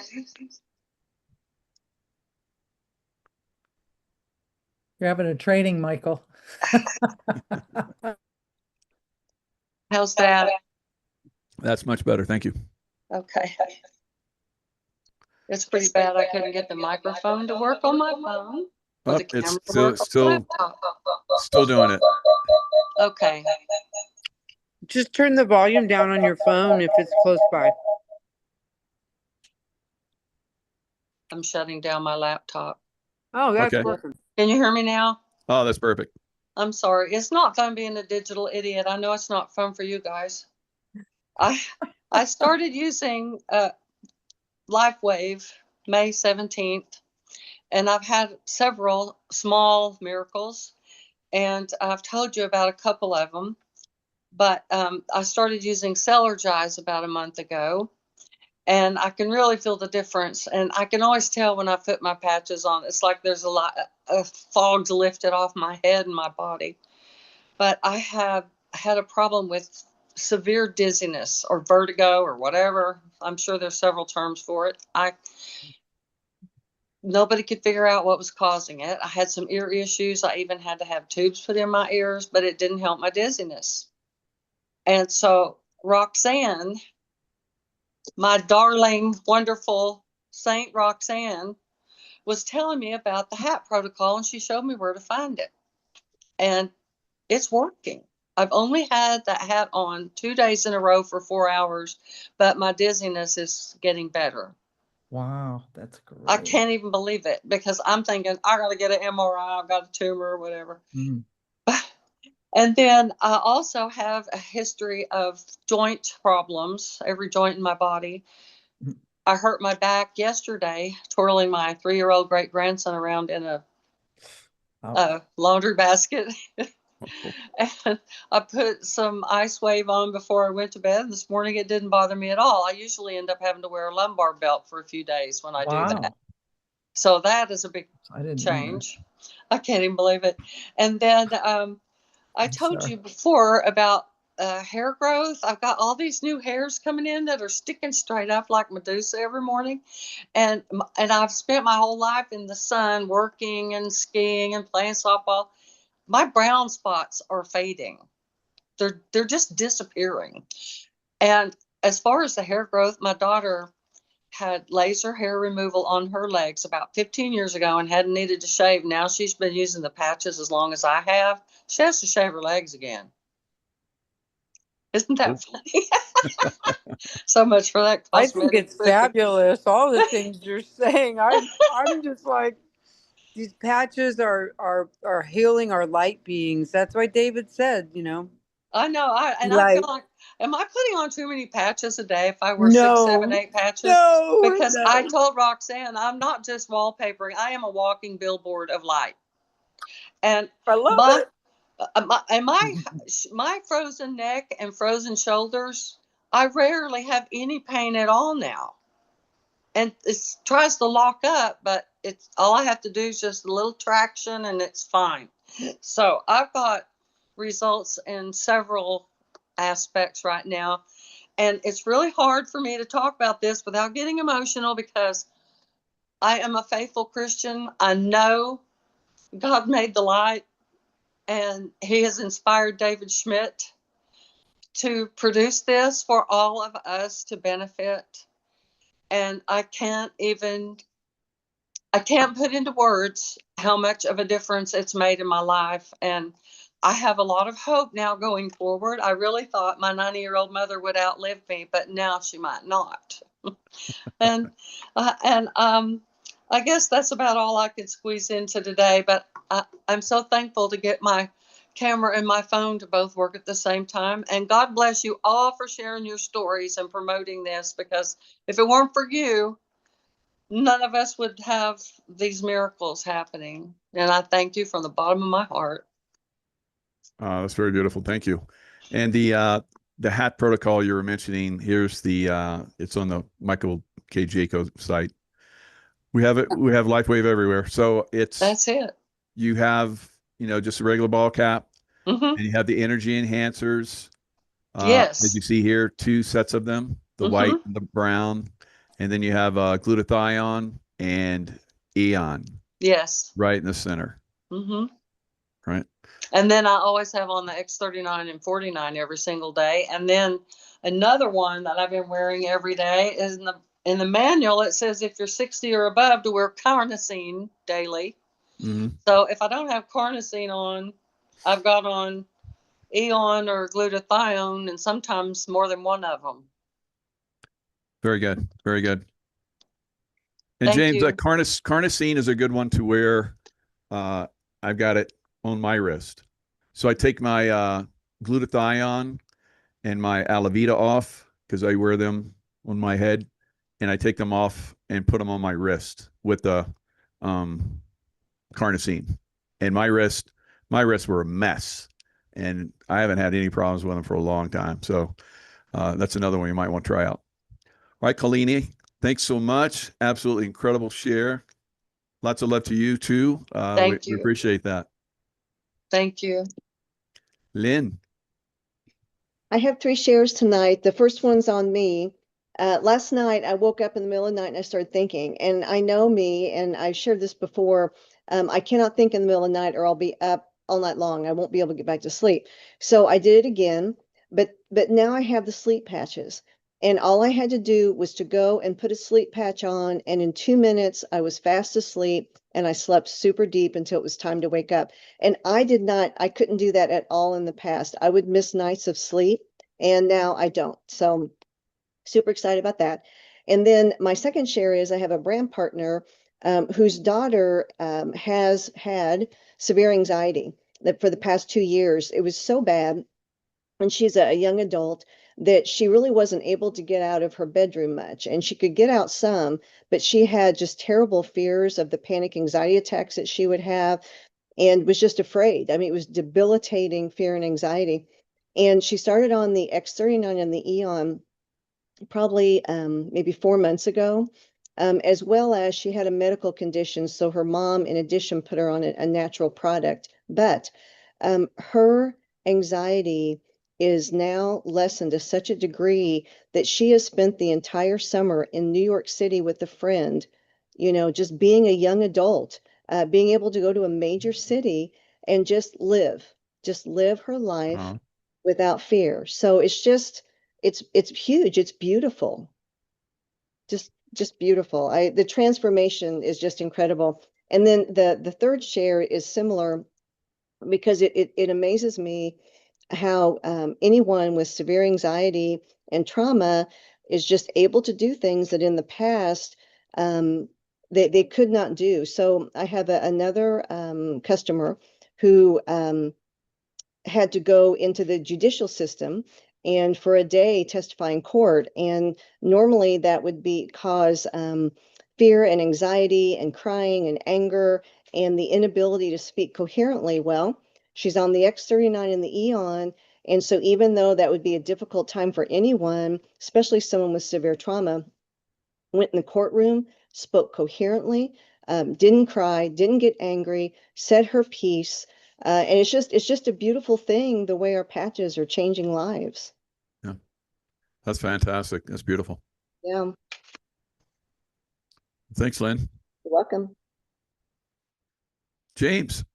[SPEAKER 3] You're having a training, Michael.
[SPEAKER 12] How's that?
[SPEAKER 2] That's much better. Thank you.
[SPEAKER 12] Okay. It's pretty bad. I couldn't get the microphone to work on my phone.
[SPEAKER 2] Oh,
[SPEAKER 12] The camera
[SPEAKER 2] it's
[SPEAKER 12] to work on
[SPEAKER 2] still
[SPEAKER 12] the laptop.
[SPEAKER 2] doing it.
[SPEAKER 12] Okay.
[SPEAKER 7] Just turn the volume down on your phone if it's close by.
[SPEAKER 12] I'm shutting down my laptop.
[SPEAKER 7] Oh, that's
[SPEAKER 2] Okay.
[SPEAKER 7] working.
[SPEAKER 12] Can you hear me now?
[SPEAKER 2] Oh, that's perfect.
[SPEAKER 12] I'm sorry. It's not fun being a digital idiot. I know it's not fun for you guys. I started using LifeWave May 17th, and I've had several small miracles, and I've told you about a couple of them. But I started using Cellular-Gize about a month ago, And I can really feel the difference. And I can always tell when I put my patches on, it's like there's a lot of fog's lifted off my head and my body. But I have had a problem with severe dizziness or vertigo or whatever. I'm sure there's several terms for it. Nobody could figure out what was causing it. I had some ear issues. I even had to have tubes put in my ears, but it didn't help my dizziness. And so Roxanne, my darling, wonderful Saint Roxanne, was telling me about the HAT protocol, and she showed me where to find it. And it's working. I've only had that hat on 2 days in a row for 4 hours, but my dizziness is getting better.
[SPEAKER 3] Wow, that's great.
[SPEAKER 12] I can't even believe it because I'm thinking I got to get an MRI, I've got a tumor or whatever.
[SPEAKER 3] Mm.
[SPEAKER 12] And then I also have a history of joint problems, every joint in my body. I hurt my back yesterday twirling my 3-year-old great grandson around in a laundry basket. And I put some Ice Wave on before I went to bed. This morning it didn't bother me at all. I usually end up having to wear a lumbar belt for a few days when I do that. So that is a big change. I can't even believe it. And then I told you before about hair growth. I've got all these new hairs coming in that are sticking straight up like Medusa every morning. And I've spent my whole life in the sun working and skiing and playing softball. My brown spots are fading. They're just disappearing. And as far as the hair growth, my daughter had laser hair removal on her legs about 15 years ago and hadn't needed to shave. Now she's been using the patches as long as I have. She has to shave her legs again. Isn't that funny? So much for that.
[SPEAKER 7] I think it's fabulous. All the things you're saying. I'm just like, these patches are healing our light beings. That's why David said, you know.
[SPEAKER 12] I know. I feel like, am I putting on too many patches a day if I wear
[SPEAKER 7] No.
[SPEAKER 12] 6, 7, 8 patches?
[SPEAKER 7] No,
[SPEAKER 12] because I told Roxanne, I'm not just wallpapering. I am a walking billboard of light. And
[SPEAKER 7] I love
[SPEAKER 12] it. My frozen neck and frozen shoulders, I rarely have any pain at all now. And it tries to lock up, but it's all I have to do is just a little traction and it's fine. So I've got results in several aspects right now. And it's really hard for me to talk about this without getting emotional because I am a faithful Christian. I know God made the light and he has inspired David Schmidt to produce this for all of us to benefit. And I can't put into words how much of a difference it's made in my life. And I have a lot of hope now going forward. I really thought my 90-year-old mother would outlive me, but now she might not. and I guess that's about all I could squeeze into today. But I'm so thankful to get my camera and my phone to both work at the same time. And God bless you all for sharing your stories and promoting this, because if it weren't for you, none of us would have these miracles happening. And I thank you from the bottom of my heart.
[SPEAKER 2] That's very beautiful. Thank you. And the HAT protocol you were mentioning, here's it's on the Michael K. Jaco site. We have it. We have LifeWave everywhere. So
[SPEAKER 12] that's it.
[SPEAKER 2] You have, just a regular ball cap,
[SPEAKER 12] mm-hmm.
[SPEAKER 2] and you have the energy enhancers.
[SPEAKER 12] Yes.
[SPEAKER 2] As you see here, 2 sets of them, the
[SPEAKER 12] mm-hmm.
[SPEAKER 2] white and the brown. And then you have glutathione and Eon.
[SPEAKER 12] Yes.
[SPEAKER 2] Right in the center.
[SPEAKER 12] Mm-hmm.
[SPEAKER 2] Right.
[SPEAKER 12] And then I always have on the X39 and 49 every single day. And then another one that I've been wearing every day is in the manual, it says if you're 60 or above to wear carnosine daily.
[SPEAKER 2] Mm-hmm.
[SPEAKER 12] So if I don't have carnosine on, I've got on Eon or glutathione and sometimes more than one of them.
[SPEAKER 2] Very good. Very good. And
[SPEAKER 12] Thank
[SPEAKER 2] James,
[SPEAKER 12] you.
[SPEAKER 2] carnosine is a good one to wear. I've got it on my wrist. So I take my glutathione and my Alavita off because I wear them on my head, and I take them off and put them on my wrist with the carnosine. And my wrists were a mess, and I haven't had any problems with them for a long time. So that's another one you might want to try out. All right, Colleen, thanks so much. Absolutely incredible share. Lots of love to you too.
[SPEAKER 12] Thank
[SPEAKER 2] We
[SPEAKER 12] you.
[SPEAKER 2] appreciate that.
[SPEAKER 12] Thank you.
[SPEAKER 2] Lynn.
[SPEAKER 13] I have 3 shares tonight. The first one's on me. Last night, I woke up in the middle of the night and I started thinking, and I know me, and I've shared this before. I cannot think in the middle of the night or I'll be up all night long. I won't be able to get back to sleep. So I did it again, but now I have the sleep patches. And all I had to do was to go and put a sleep patch on, and in 2 minutes, I was fast asleep and I slept super deep until it was time to wake up. And I couldn't do that at all in the past. I would miss nights of sleep, and now I don't. So super excited about that. And then my second share is I have a brand partner whose daughter has had severe anxiety that for the past 2 years. It was so bad, and she's a young adult, that she really wasn't able to get out of her bedroom much. And she could get out some, but she had just terrible fears of the panic anxiety attacks that she would have, and was just afraid. I mean, it was debilitating fear and anxiety. And she started on the X39 and the Eon probably maybe 4 months ago, as well as she had a medical condition. So her mom, in addition, put her on a natural product. But her anxiety is now lessened to such a degree that she has spent the entire summer in New York City with a friend, just being a young adult, being able to go to a major city and just live her life without fear. So it's huge. It's beautiful. Just beautiful. The transformation is just incredible. And then the third share is similar, because it amazes me how anyone with severe anxiety and trauma is just able to do things that in the past they could not do. So I have another customer who had to go into the judicial system and for a day testify in court. And normally that would cause fear and anxiety and crying and anger and the inability to speak coherently. Well, she's on the X39 and the Eon. And so even though that would be a difficult time for anyone, especially someone with severe trauma, went in the courtroom, spoke coherently, didn't cry, didn't get angry, said her piece. And it's just a beautiful thing, the way our patches are changing lives.
[SPEAKER 2] Yeah, that's fantastic. That's beautiful.
[SPEAKER 13] Yeah.
[SPEAKER 2] Thanks, Lynn.
[SPEAKER 13] You're welcome.
[SPEAKER 2] James.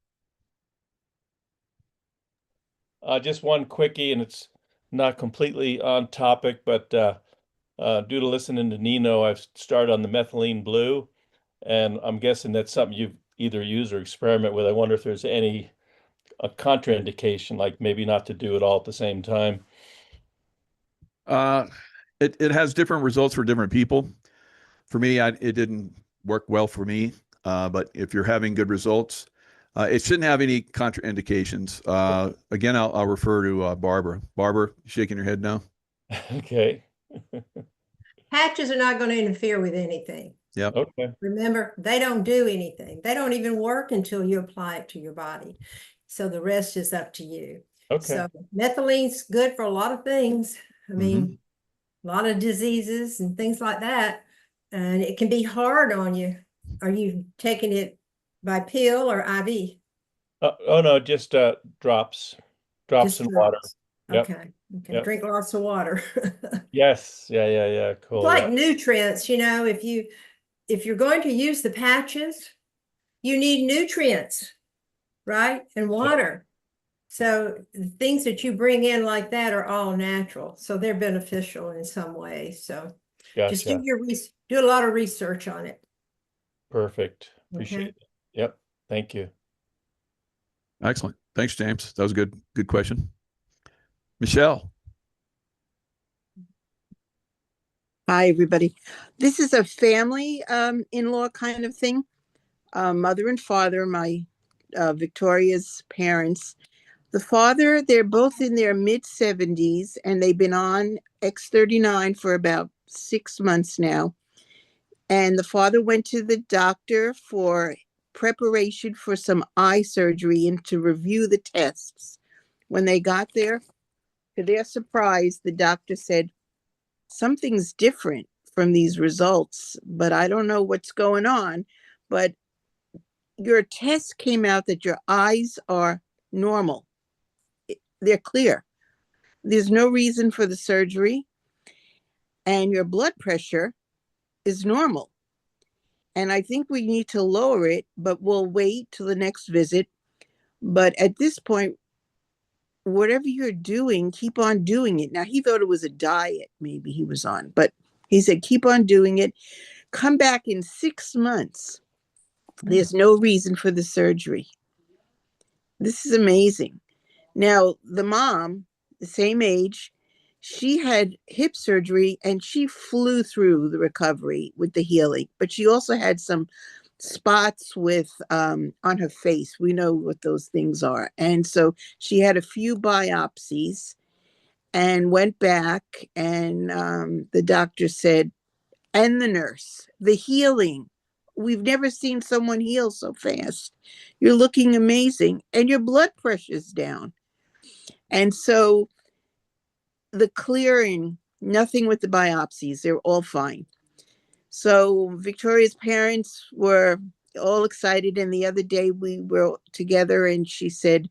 [SPEAKER 9] Just one quickie, and it's not completely on topic, but due to listening to Nino, I've started on the methylene blue, and I'm guessing that's something you've either used or experiment with. I wonder if there's any a contraindication, like maybe not to do it all at the same time.
[SPEAKER 2] It has different results for different people. For me, it didn't work well for me. But if you're having good results, it shouldn't have any contraindications. Again, I'll refer to Barbara. Barbara, shaking your head no?
[SPEAKER 9] Okay.
[SPEAKER 10] Patches are not going to interfere with anything.
[SPEAKER 2] Yep.
[SPEAKER 9] Okay.
[SPEAKER 10] Remember, they don't do anything. They don't even work until you apply it to your body. So the rest is up to you.
[SPEAKER 9] Okay.
[SPEAKER 10] So methylene's good for a lot of things. I mean, a lot of diseases and things like that. And it can be hard on you. Are you taking it by pill or IV?
[SPEAKER 9] Oh no, just drops
[SPEAKER 10] Just
[SPEAKER 9] in water.
[SPEAKER 10] drops.
[SPEAKER 9] Yep.
[SPEAKER 10] Okay. Okay.
[SPEAKER 9] Yep.
[SPEAKER 10] Drink lots of water.
[SPEAKER 9] Yes. Yeah. Cool.
[SPEAKER 10] It's like
[SPEAKER 9] Yeah.
[SPEAKER 10] nutrients, if you're going to use the patches, you need nutrients, right? And water. So the things that you bring in like that are all natural. So they're beneficial in some way. So just
[SPEAKER 9] Gotcha.
[SPEAKER 10] do a lot of research on it.
[SPEAKER 9] Perfect.
[SPEAKER 10] Okay.
[SPEAKER 9] Appreciate it. Yep. Thank you.
[SPEAKER 2] Excellent. Thanks, James. That was a good question. Michelle.
[SPEAKER 14] Hi, everybody. This is a family in-law kind of thing. Mother and father, my Victoria's parents. The father, they're both in their mid-70s, and they've been on X39 for about 6 months now. And the father went to the doctor for preparation for some eye surgery and to review the tests. When they got there, to their surprise, the doctor said, something's different from these results, but I don't know what's going on. But your test came out that your eyes are normal. They're clear. There's no reason for the surgery, and your blood pressure is normal. And I think we need to lower it, but we'll wait till the next visit. But at this point, whatever you're doing, keep on doing it. Now, he thought it was a diet maybe he was on, but he said, keep on doing it. Come back in 6 months. There's no reason for the surgery. This is amazing. Now, the mom, the same age, she had hip surgery and she flew through the recovery with the healing, but she also had some spots with on her face. We know what those things are. And so she had a few biopsies and went back, and the doctor said, and the nurse, the healing. We've never seen someone heal so fast. You're looking amazing, and your blood pressure's down. And so the clearing, nothing with the biopsies, they're all fine. So Victoria's parents were all excited. And the other day we were together and she said,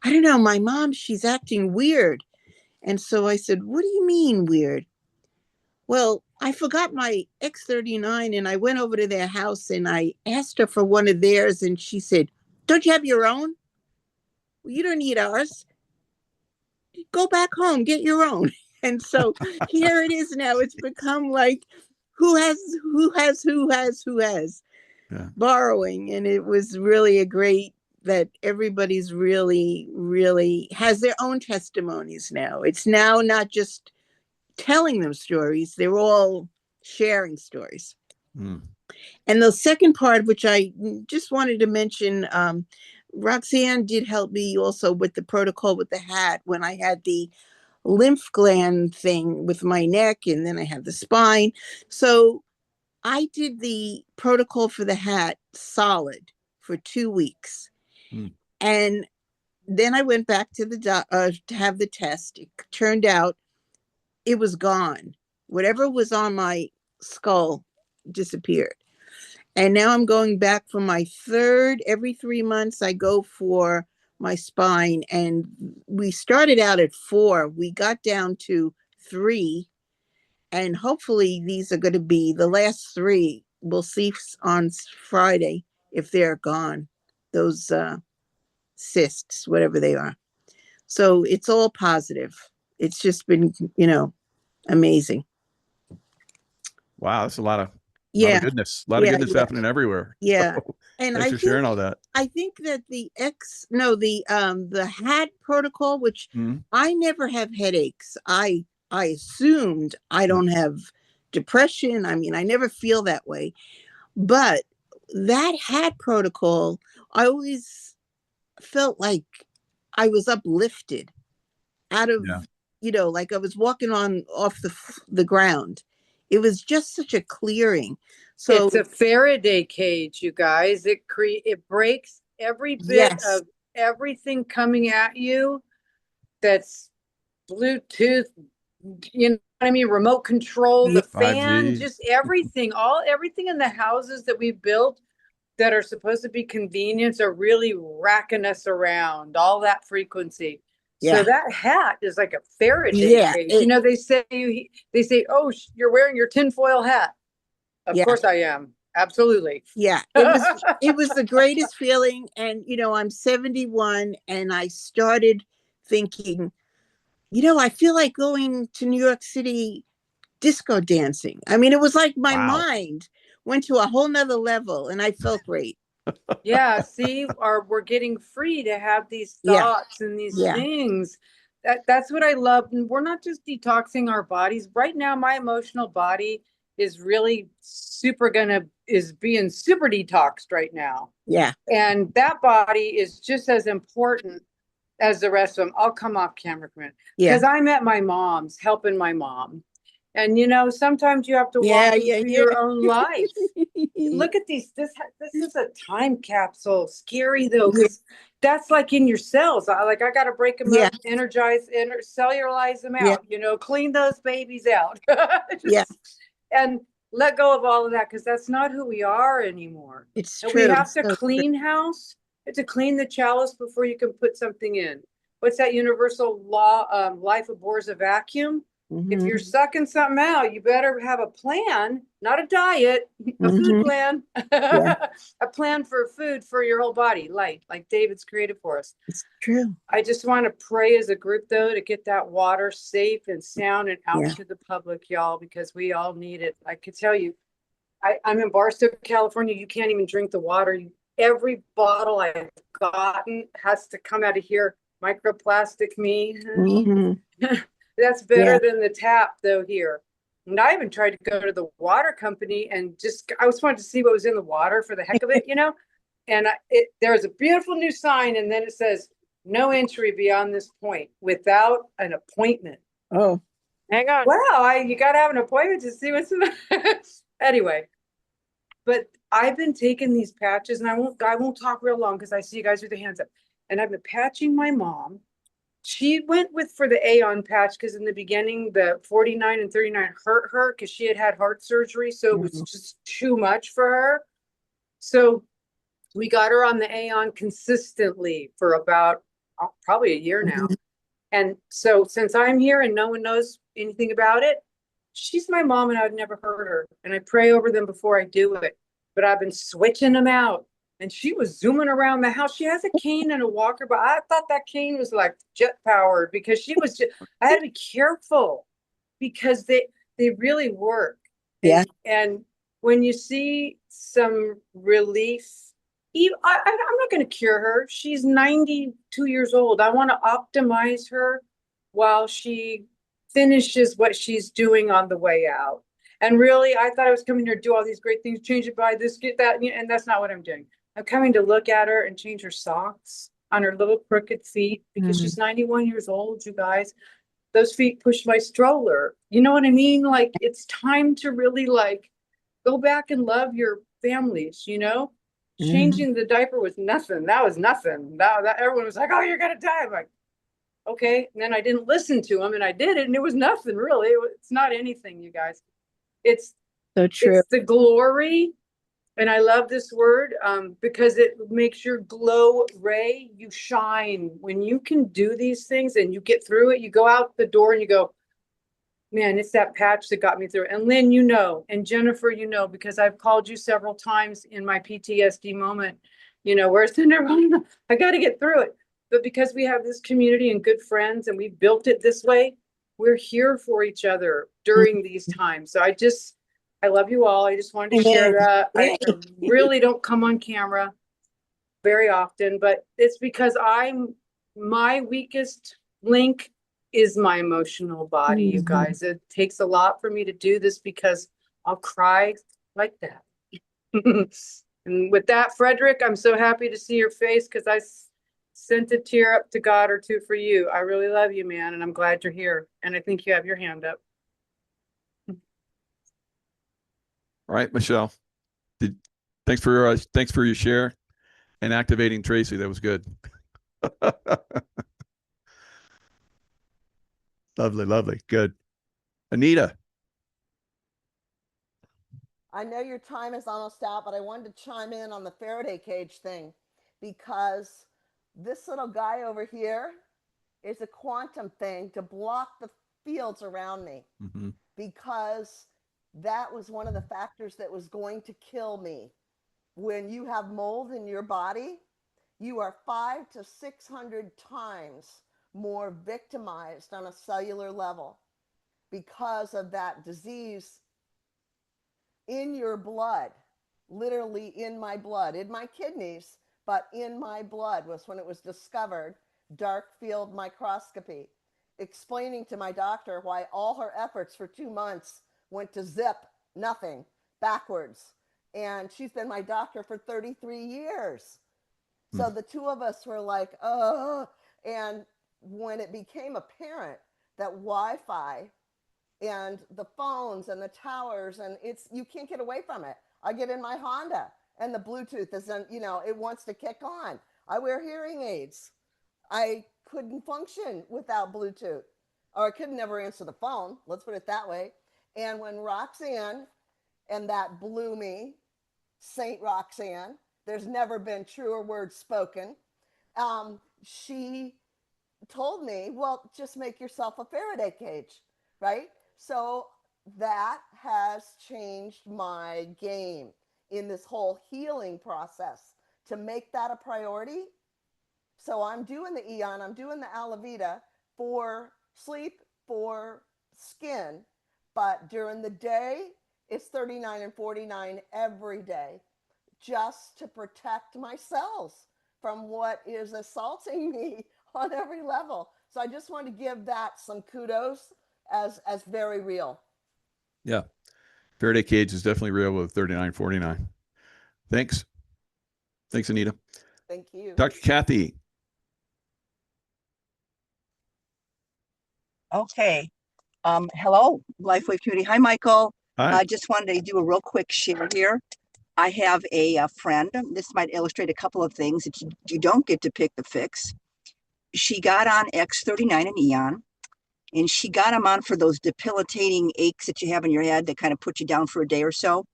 [SPEAKER 14] I don't know, my mom, she's acting weird. And so I said, what do you mean weird? Well, I forgot my X39 and I went over to their house and I asked her for one of theirs. And she said, don't you have your own? Well, you don't need ours. Go back home, get your own. And so here it is now. It's become like, who has
[SPEAKER 2] Yeah.
[SPEAKER 14] borrowing. And it was really a great that everybody's really has their own testimonies now. It's now not just telling them stories, they're all sharing stories.
[SPEAKER 2] Mm.
[SPEAKER 14] And the second part, which I just wanted to mention, Roxanne did help me also with the protocol with the hat when I had the lymph gland thing with my neck, and then I had the spine. So I did the protocol for the hat solid for 2 weeks.
[SPEAKER 2] Mm.
[SPEAKER 14] And then I went back to to have the test. It turned out it was gone. Whatever was on my skull disappeared. And now I'm going back for my third. Every 3 months I go for my spine, and we started out at 4. We got down to 3, and hopefully these are going to be the last 3. We'll see on Friday if they're gone, those cysts, whatever they are. So it's all positive. It's just been, amazing.
[SPEAKER 2] Wow, that's a lot of
[SPEAKER 14] Yeah.
[SPEAKER 2] goodness. A lot of goodness happening everywhere.
[SPEAKER 14] Yeah.
[SPEAKER 2] So,
[SPEAKER 14] And
[SPEAKER 2] thanks for sharing all that.
[SPEAKER 14] I think that the hat protocol, which
[SPEAKER 2] Mhm.
[SPEAKER 14] I never have headaches. I assumed I don't have depression. I mean, I never feel that way. But that hat protocol, I always felt like I was uplifted out of,
[SPEAKER 2] Yeah.
[SPEAKER 14] like I was walking off the ground. It was just such a clearing. So
[SPEAKER 7] It's a Faraday cage, you guys. It breaks every bit
[SPEAKER 14] Yes.
[SPEAKER 7] of everything coming at you that's Bluetooth, you know what I mean, remote control, the fan,
[SPEAKER 2] 5G.
[SPEAKER 7] just everything in the houses that we built that are supposed to be convenience are really racking us around, all that frequency.
[SPEAKER 14] Yeah.
[SPEAKER 7] So that hat is like a Faraday
[SPEAKER 14] Yeah,
[SPEAKER 7] cage.
[SPEAKER 14] it-
[SPEAKER 7] They say, oh, you're wearing your tinfoil hat. Of
[SPEAKER 14] Yeah.
[SPEAKER 7] course I am. Absolutely.
[SPEAKER 14] Yeah, it was the greatest feeling. And, I'm 71 and I started thinking, I feel like going to New York City disco dancing. I mean, it was like my
[SPEAKER 2] Wow.
[SPEAKER 14] mind went to a whole nother level and I felt great.
[SPEAKER 7] Yeah, see, we're getting free to have these
[SPEAKER 14] Yeah.
[SPEAKER 7] thoughts and these
[SPEAKER 14] Yeah.
[SPEAKER 7] things. That's what I love. And we're not just detoxing our bodies. Right now, my emotional body is really being super detoxed right now.
[SPEAKER 14] Yeah.
[SPEAKER 7] And that body is just as important as the rest of them. I'll come off camera for a minute.
[SPEAKER 14] Yeah.
[SPEAKER 7] Because I'm at my mom's, helping my mom. And sometimes you have to
[SPEAKER 14] Yeah,
[SPEAKER 7] walk
[SPEAKER 14] yeah,
[SPEAKER 7] through
[SPEAKER 14] yeah.
[SPEAKER 7] your own life. Look at these. This is a time capsule. Scary though, because that's like in your cells. I got to break them
[SPEAKER 14] Yeah.
[SPEAKER 7] up, cellularize them
[SPEAKER 14] Yeah.
[SPEAKER 7] out. Clean those babies out.
[SPEAKER 14] Yeah.
[SPEAKER 7] and let go of all of that because that's not who we are anymore.
[SPEAKER 14] It's
[SPEAKER 7] And
[SPEAKER 14] true.
[SPEAKER 7] we have to
[SPEAKER 14] So true.
[SPEAKER 7] clean house. You have to clean the chalice before you can put something in. What's that universal law? Life abhors a vacuum. If you're
[SPEAKER 14] Mhm.
[SPEAKER 7] sucking something out, you better have a plan, not a diet, a food
[SPEAKER 14] Mhm.
[SPEAKER 7] plan,
[SPEAKER 14] Yeah,
[SPEAKER 7] a plan for food for your whole body, like David's created for us.
[SPEAKER 14] it's true.
[SPEAKER 7] I just want to pray as a group, though, to get that water safe and sound and out
[SPEAKER 14] Yeah.
[SPEAKER 7] to the public, y'all, because we all need it. I could tell you, I'm in Barstow, California. You can't even drink the water. Every bottle I've gotten has to come out of here. Microplastic me.
[SPEAKER 14] Mhm.
[SPEAKER 7] That's
[SPEAKER 14] Yeah.
[SPEAKER 7] better than the tap, though, here. And I even tried to go to the water company and I just wanted to see what was in the water for the heck of it, you know? And there was a beautiful new sign, and then it says, no entry beyond this point without an appointment.
[SPEAKER 14] Oh,
[SPEAKER 11] Hang on.
[SPEAKER 7] Wow, you got to have an appointment to see what's in the anyway. But I've been taking these patches, and I won't talk real long because I see you guys with your hands up. And I've been patching my mom. She went for the Aeon patch because in the beginning, the 49 and 39 hurt her because she had heart surgery. So it was just too much for her. So we got her on the Aeon consistently for about probably a year now. And so since I'm here and no one knows anything about it, she's my mom and I'd never hurt her. And I pray over them before I do it. But I've been switching them out. And she was zooming around the house. She has a cane and a walker, but I thought that cane was like jet powered because I had to be careful because they really work.
[SPEAKER 14] yeah.
[SPEAKER 7] And when you see some relief, I'm not going to cure her. She's 92 years old. I want to optimize her while she finishes what she's doing on the way out. And really, I thought I was coming here to do all these great things, change it by this, get that, and that's not what I'm doing. I'm coming to look at her and change her socks on her little crooked feet because she's 91 years old, you guys. Those feet push my stroller. You know what I mean? Like, it's time to really go back and love your families, you know? Changing the diaper was nothing. That was nothing. That everyone was like, oh, you're gonna die. I'm like, okay. And then I didn't listen to him and I did it and it was nothing really. It's not anything, you guys. It's
[SPEAKER 14] So true.
[SPEAKER 7] It's the glory. And I love this word because it makes your glow ray, you shine. When you can do these things and you get through it, you go out the door and you go, man, it's that patch that got me through it. And Lynn, you know, and Jennifer, you know, because I've called you several times in my PTSD moment, you know, where's the nirvana? I got to get through it. But because we have this community and good friends and we built it this way, we're here for each other during these times. So I love you all. I just wanted to share that. I really don't come on camera very often, but it's because my weakest link is my emotional body, you guys. It takes a lot for me to do this because I'll cry like that. And with that, Frederick, I'm so happy to see your face because I sent a tear up to God or two for you. I really love you, man, and I'm glad you're here. And I think you have your hand up.
[SPEAKER 2] All right, Michelle. Thanks for your share and activating Tracy. That was good. Lovely. Good. Anita.
[SPEAKER 8] I know your time is almost out, but I wanted to chime in on the Faraday cage thing because this little guy over here is a quantum thing to block the fields around me because that was one of the factors that was going to kill me. When you have mold in your body, you are 500 to 600 times more victimized on a cellular level because of that disease in your blood, literally in my blood, in my kidneys, but in my blood was when it was discovered, dark field microscopy, explaining to my doctor why all her efforts for 2 months went to zip, nothing, backwards. And she's been my doctor for 33 years. So the two of us were like, oh, and when it became apparent that Wi-Fi and the phones and the towers and you can't get away from it. I get in my Honda and the Bluetooth isn't, it wants to kick on. I wear hearing aids. I couldn't function without Bluetooth, or I could never answer the phone. Let's put it that way. And when Roxanne, and that blew me, Saint Roxanne, there's never been truer words spoken. She told me, well, just make yourself a Faraday cage, right? So that has changed my game in this whole healing process to make that a priority. So I'm doing the Eon, I'm doing the Alavita for sleep, for skin, but during the day, it's 39 and 49 every day, just to protect my cells from what is assaulting me on every level. So I just want to give that some kudos as very real.
[SPEAKER 2] Yeah. Faraday cage is definitely real with 3949. Thanks. Thanks, Anita.
[SPEAKER 8] Thank you.
[SPEAKER 2] Dr. Kathy.
[SPEAKER 15] Okay. Hello, Lifeway Community. Hi, Michael.
[SPEAKER 2] Hi.
[SPEAKER 15] I just wanted to do a real quick share here. I have a friend. This might illustrate a couple of things that you don't get to pick the fix. She got on X39 and Eon, and she got them on for those debilitating aches that you have in your head that kind of put you down for a day or so.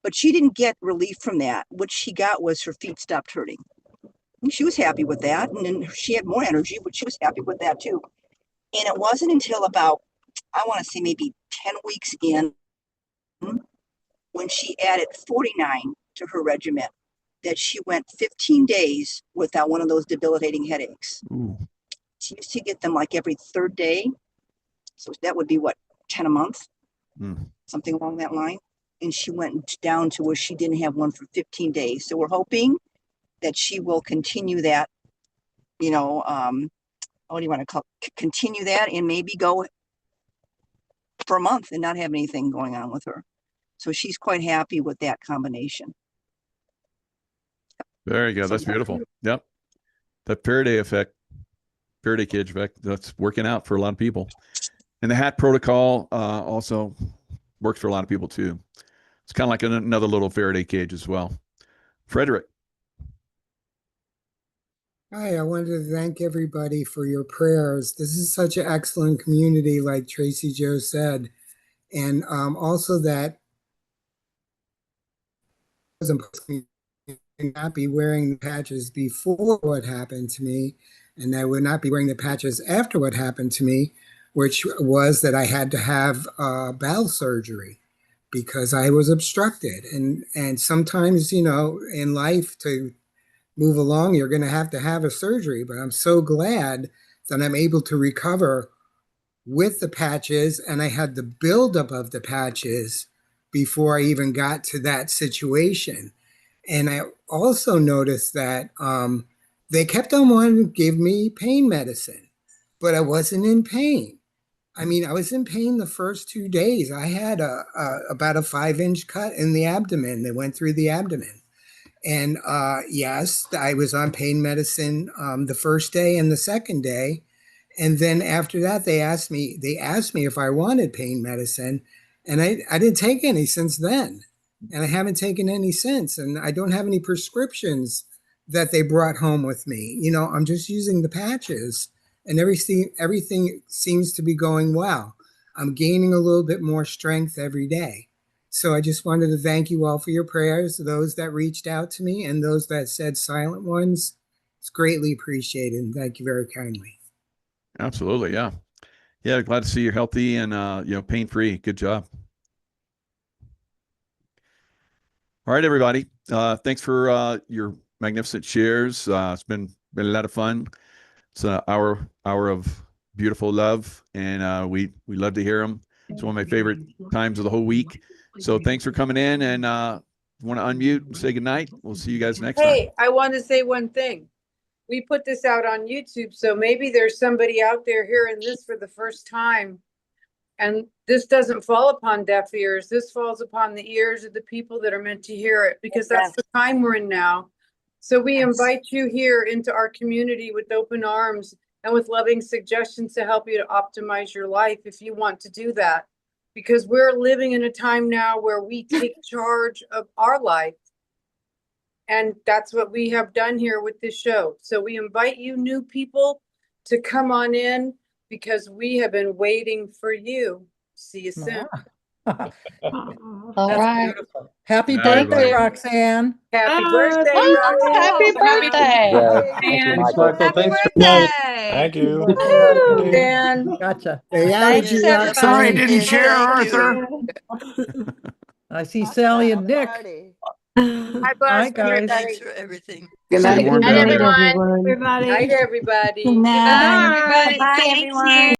[SPEAKER 15] But she didn't get relief from that. What she got was her feet stopped hurting. And she was happy with that. And then she had more energy, but she was happy with that too. And it wasn't until about, I want to say maybe 10 weeks in, when she added 49 to her regimen, that she went 15 days without one of those debilitating headaches.
[SPEAKER 2] Ooh.
[SPEAKER 15] She used to get them like every third day. So that would be what, 10 a month, something along that line. And she went down to where she didn't have one for 15 days. So we're hoping that she will continue that, you know, what do you want to call it? Continue that and maybe go for a month and not have anything going on with her. So she's quite happy with that combination.
[SPEAKER 2] There you go. That's beautiful. Yep. The Faraday effect, Faraday cage effect, that's working out for a lot of people. And the hat protocol also works for a lot of people too. It's kind of like another little Faraday cage as well. Frederick.
[SPEAKER 16] Hi, I wanted to thank everybody for your prayers. This is such an excellent community, like Tracy Joe said. And also that I was not be wearing the patches before what happened to me, and I would not be wearing the patches after what happened to me, which was that I had to have bowel surgery because I was obstructed. And sometimes, you know, in life to move along, you're going to have a surgery, but I'm so glad that I'm able to recover with the patches, and I had the buildup of the patches before I even got to that situation. And I also noticed that they kept on wanting to give me pain medicine, but I wasn't in pain. I mean, I was in pain the first 2 days. I had about a 5-inch cut in the abdomen that went through the abdomen. And yes, I was on pain medicine the first day and the second day. And then after that, they asked me if I wanted pain medicine. And I didn't take any since then. And I haven't taken any since. And I don't have any prescriptions that they brought home with me. You know, I'm just using the patches and everything seems to be going well. I'm gaining a little bit more strength every day. So I just wanted to thank you all for your prayers, those that reached out to me and those that said silent ones. It's greatly appreciated. And thank you very kindly.
[SPEAKER 2] Absolutely. Yeah. Yeah. Glad to see you're healthy and, you know, pain-free. Good job. All right, everybody. Thanks for your magnificent shares. It's been a lot of fun. It's an hour of beautiful love, and we love to hear them. It's one of my favorite times of the whole week. So thanks for coming in, and want to unmute and say goodnight. We'll see you guys next time.
[SPEAKER 7] Hey, I want to say one thing. We put this out on YouTube, so maybe there's somebody out there hearing this for the first time. And this doesn't fall upon deaf ears. This falls upon the ears of the people that are meant to hear it, because that's the time we're in now. So we invite you here into our community with open arms and with loving suggestions to help you to optimize your life if you want to do that. Because we're living in a time now where we take charge of our life. And that's what we have done here with this show. So we invite you new people to come on in, because we have been waiting for you. See you soon.
[SPEAKER 12] All
[SPEAKER 3] That's
[SPEAKER 12] right.
[SPEAKER 3] beautiful. Happy
[SPEAKER 2] All right,
[SPEAKER 3] birthday,
[SPEAKER 12] everybody.
[SPEAKER 3] Roxanne.
[SPEAKER 5] Happy
[SPEAKER 1] Oh,
[SPEAKER 5] birthday,
[SPEAKER 12] Oh, happy birthday.
[SPEAKER 9] Yeah, thank you, Michael.
[SPEAKER 6] Happy
[SPEAKER 9] Thanks for
[SPEAKER 6] birthday.
[SPEAKER 9] Thank
[SPEAKER 3] Happy
[SPEAKER 9] you.
[SPEAKER 3] birthday, Roxanne.
[SPEAKER 5] Dan.
[SPEAKER 3] Gotcha.
[SPEAKER 16] They outed
[SPEAKER 12] Thanks,
[SPEAKER 16] you,
[SPEAKER 12] everybody.
[SPEAKER 16] Roxanne.
[SPEAKER 17] Sorry, didn't share, Arthur.
[SPEAKER 3] I see Sally and Nick.
[SPEAKER 8] Party.
[SPEAKER 11] Hi,
[SPEAKER 3] Hi,
[SPEAKER 11] boss.
[SPEAKER 3] guys.
[SPEAKER 11] Everybody.
[SPEAKER 17] For everything.
[SPEAKER 5] Good
[SPEAKER 2] Stay
[SPEAKER 5] night.
[SPEAKER 2] warm
[SPEAKER 11] Night,
[SPEAKER 2] down there.
[SPEAKER 11] everyone.
[SPEAKER 1] Everybody.
[SPEAKER 5] Night, everybody.
[SPEAKER 6] Good night,
[SPEAKER 5] Good night.
[SPEAKER 6] everybody. Thank you.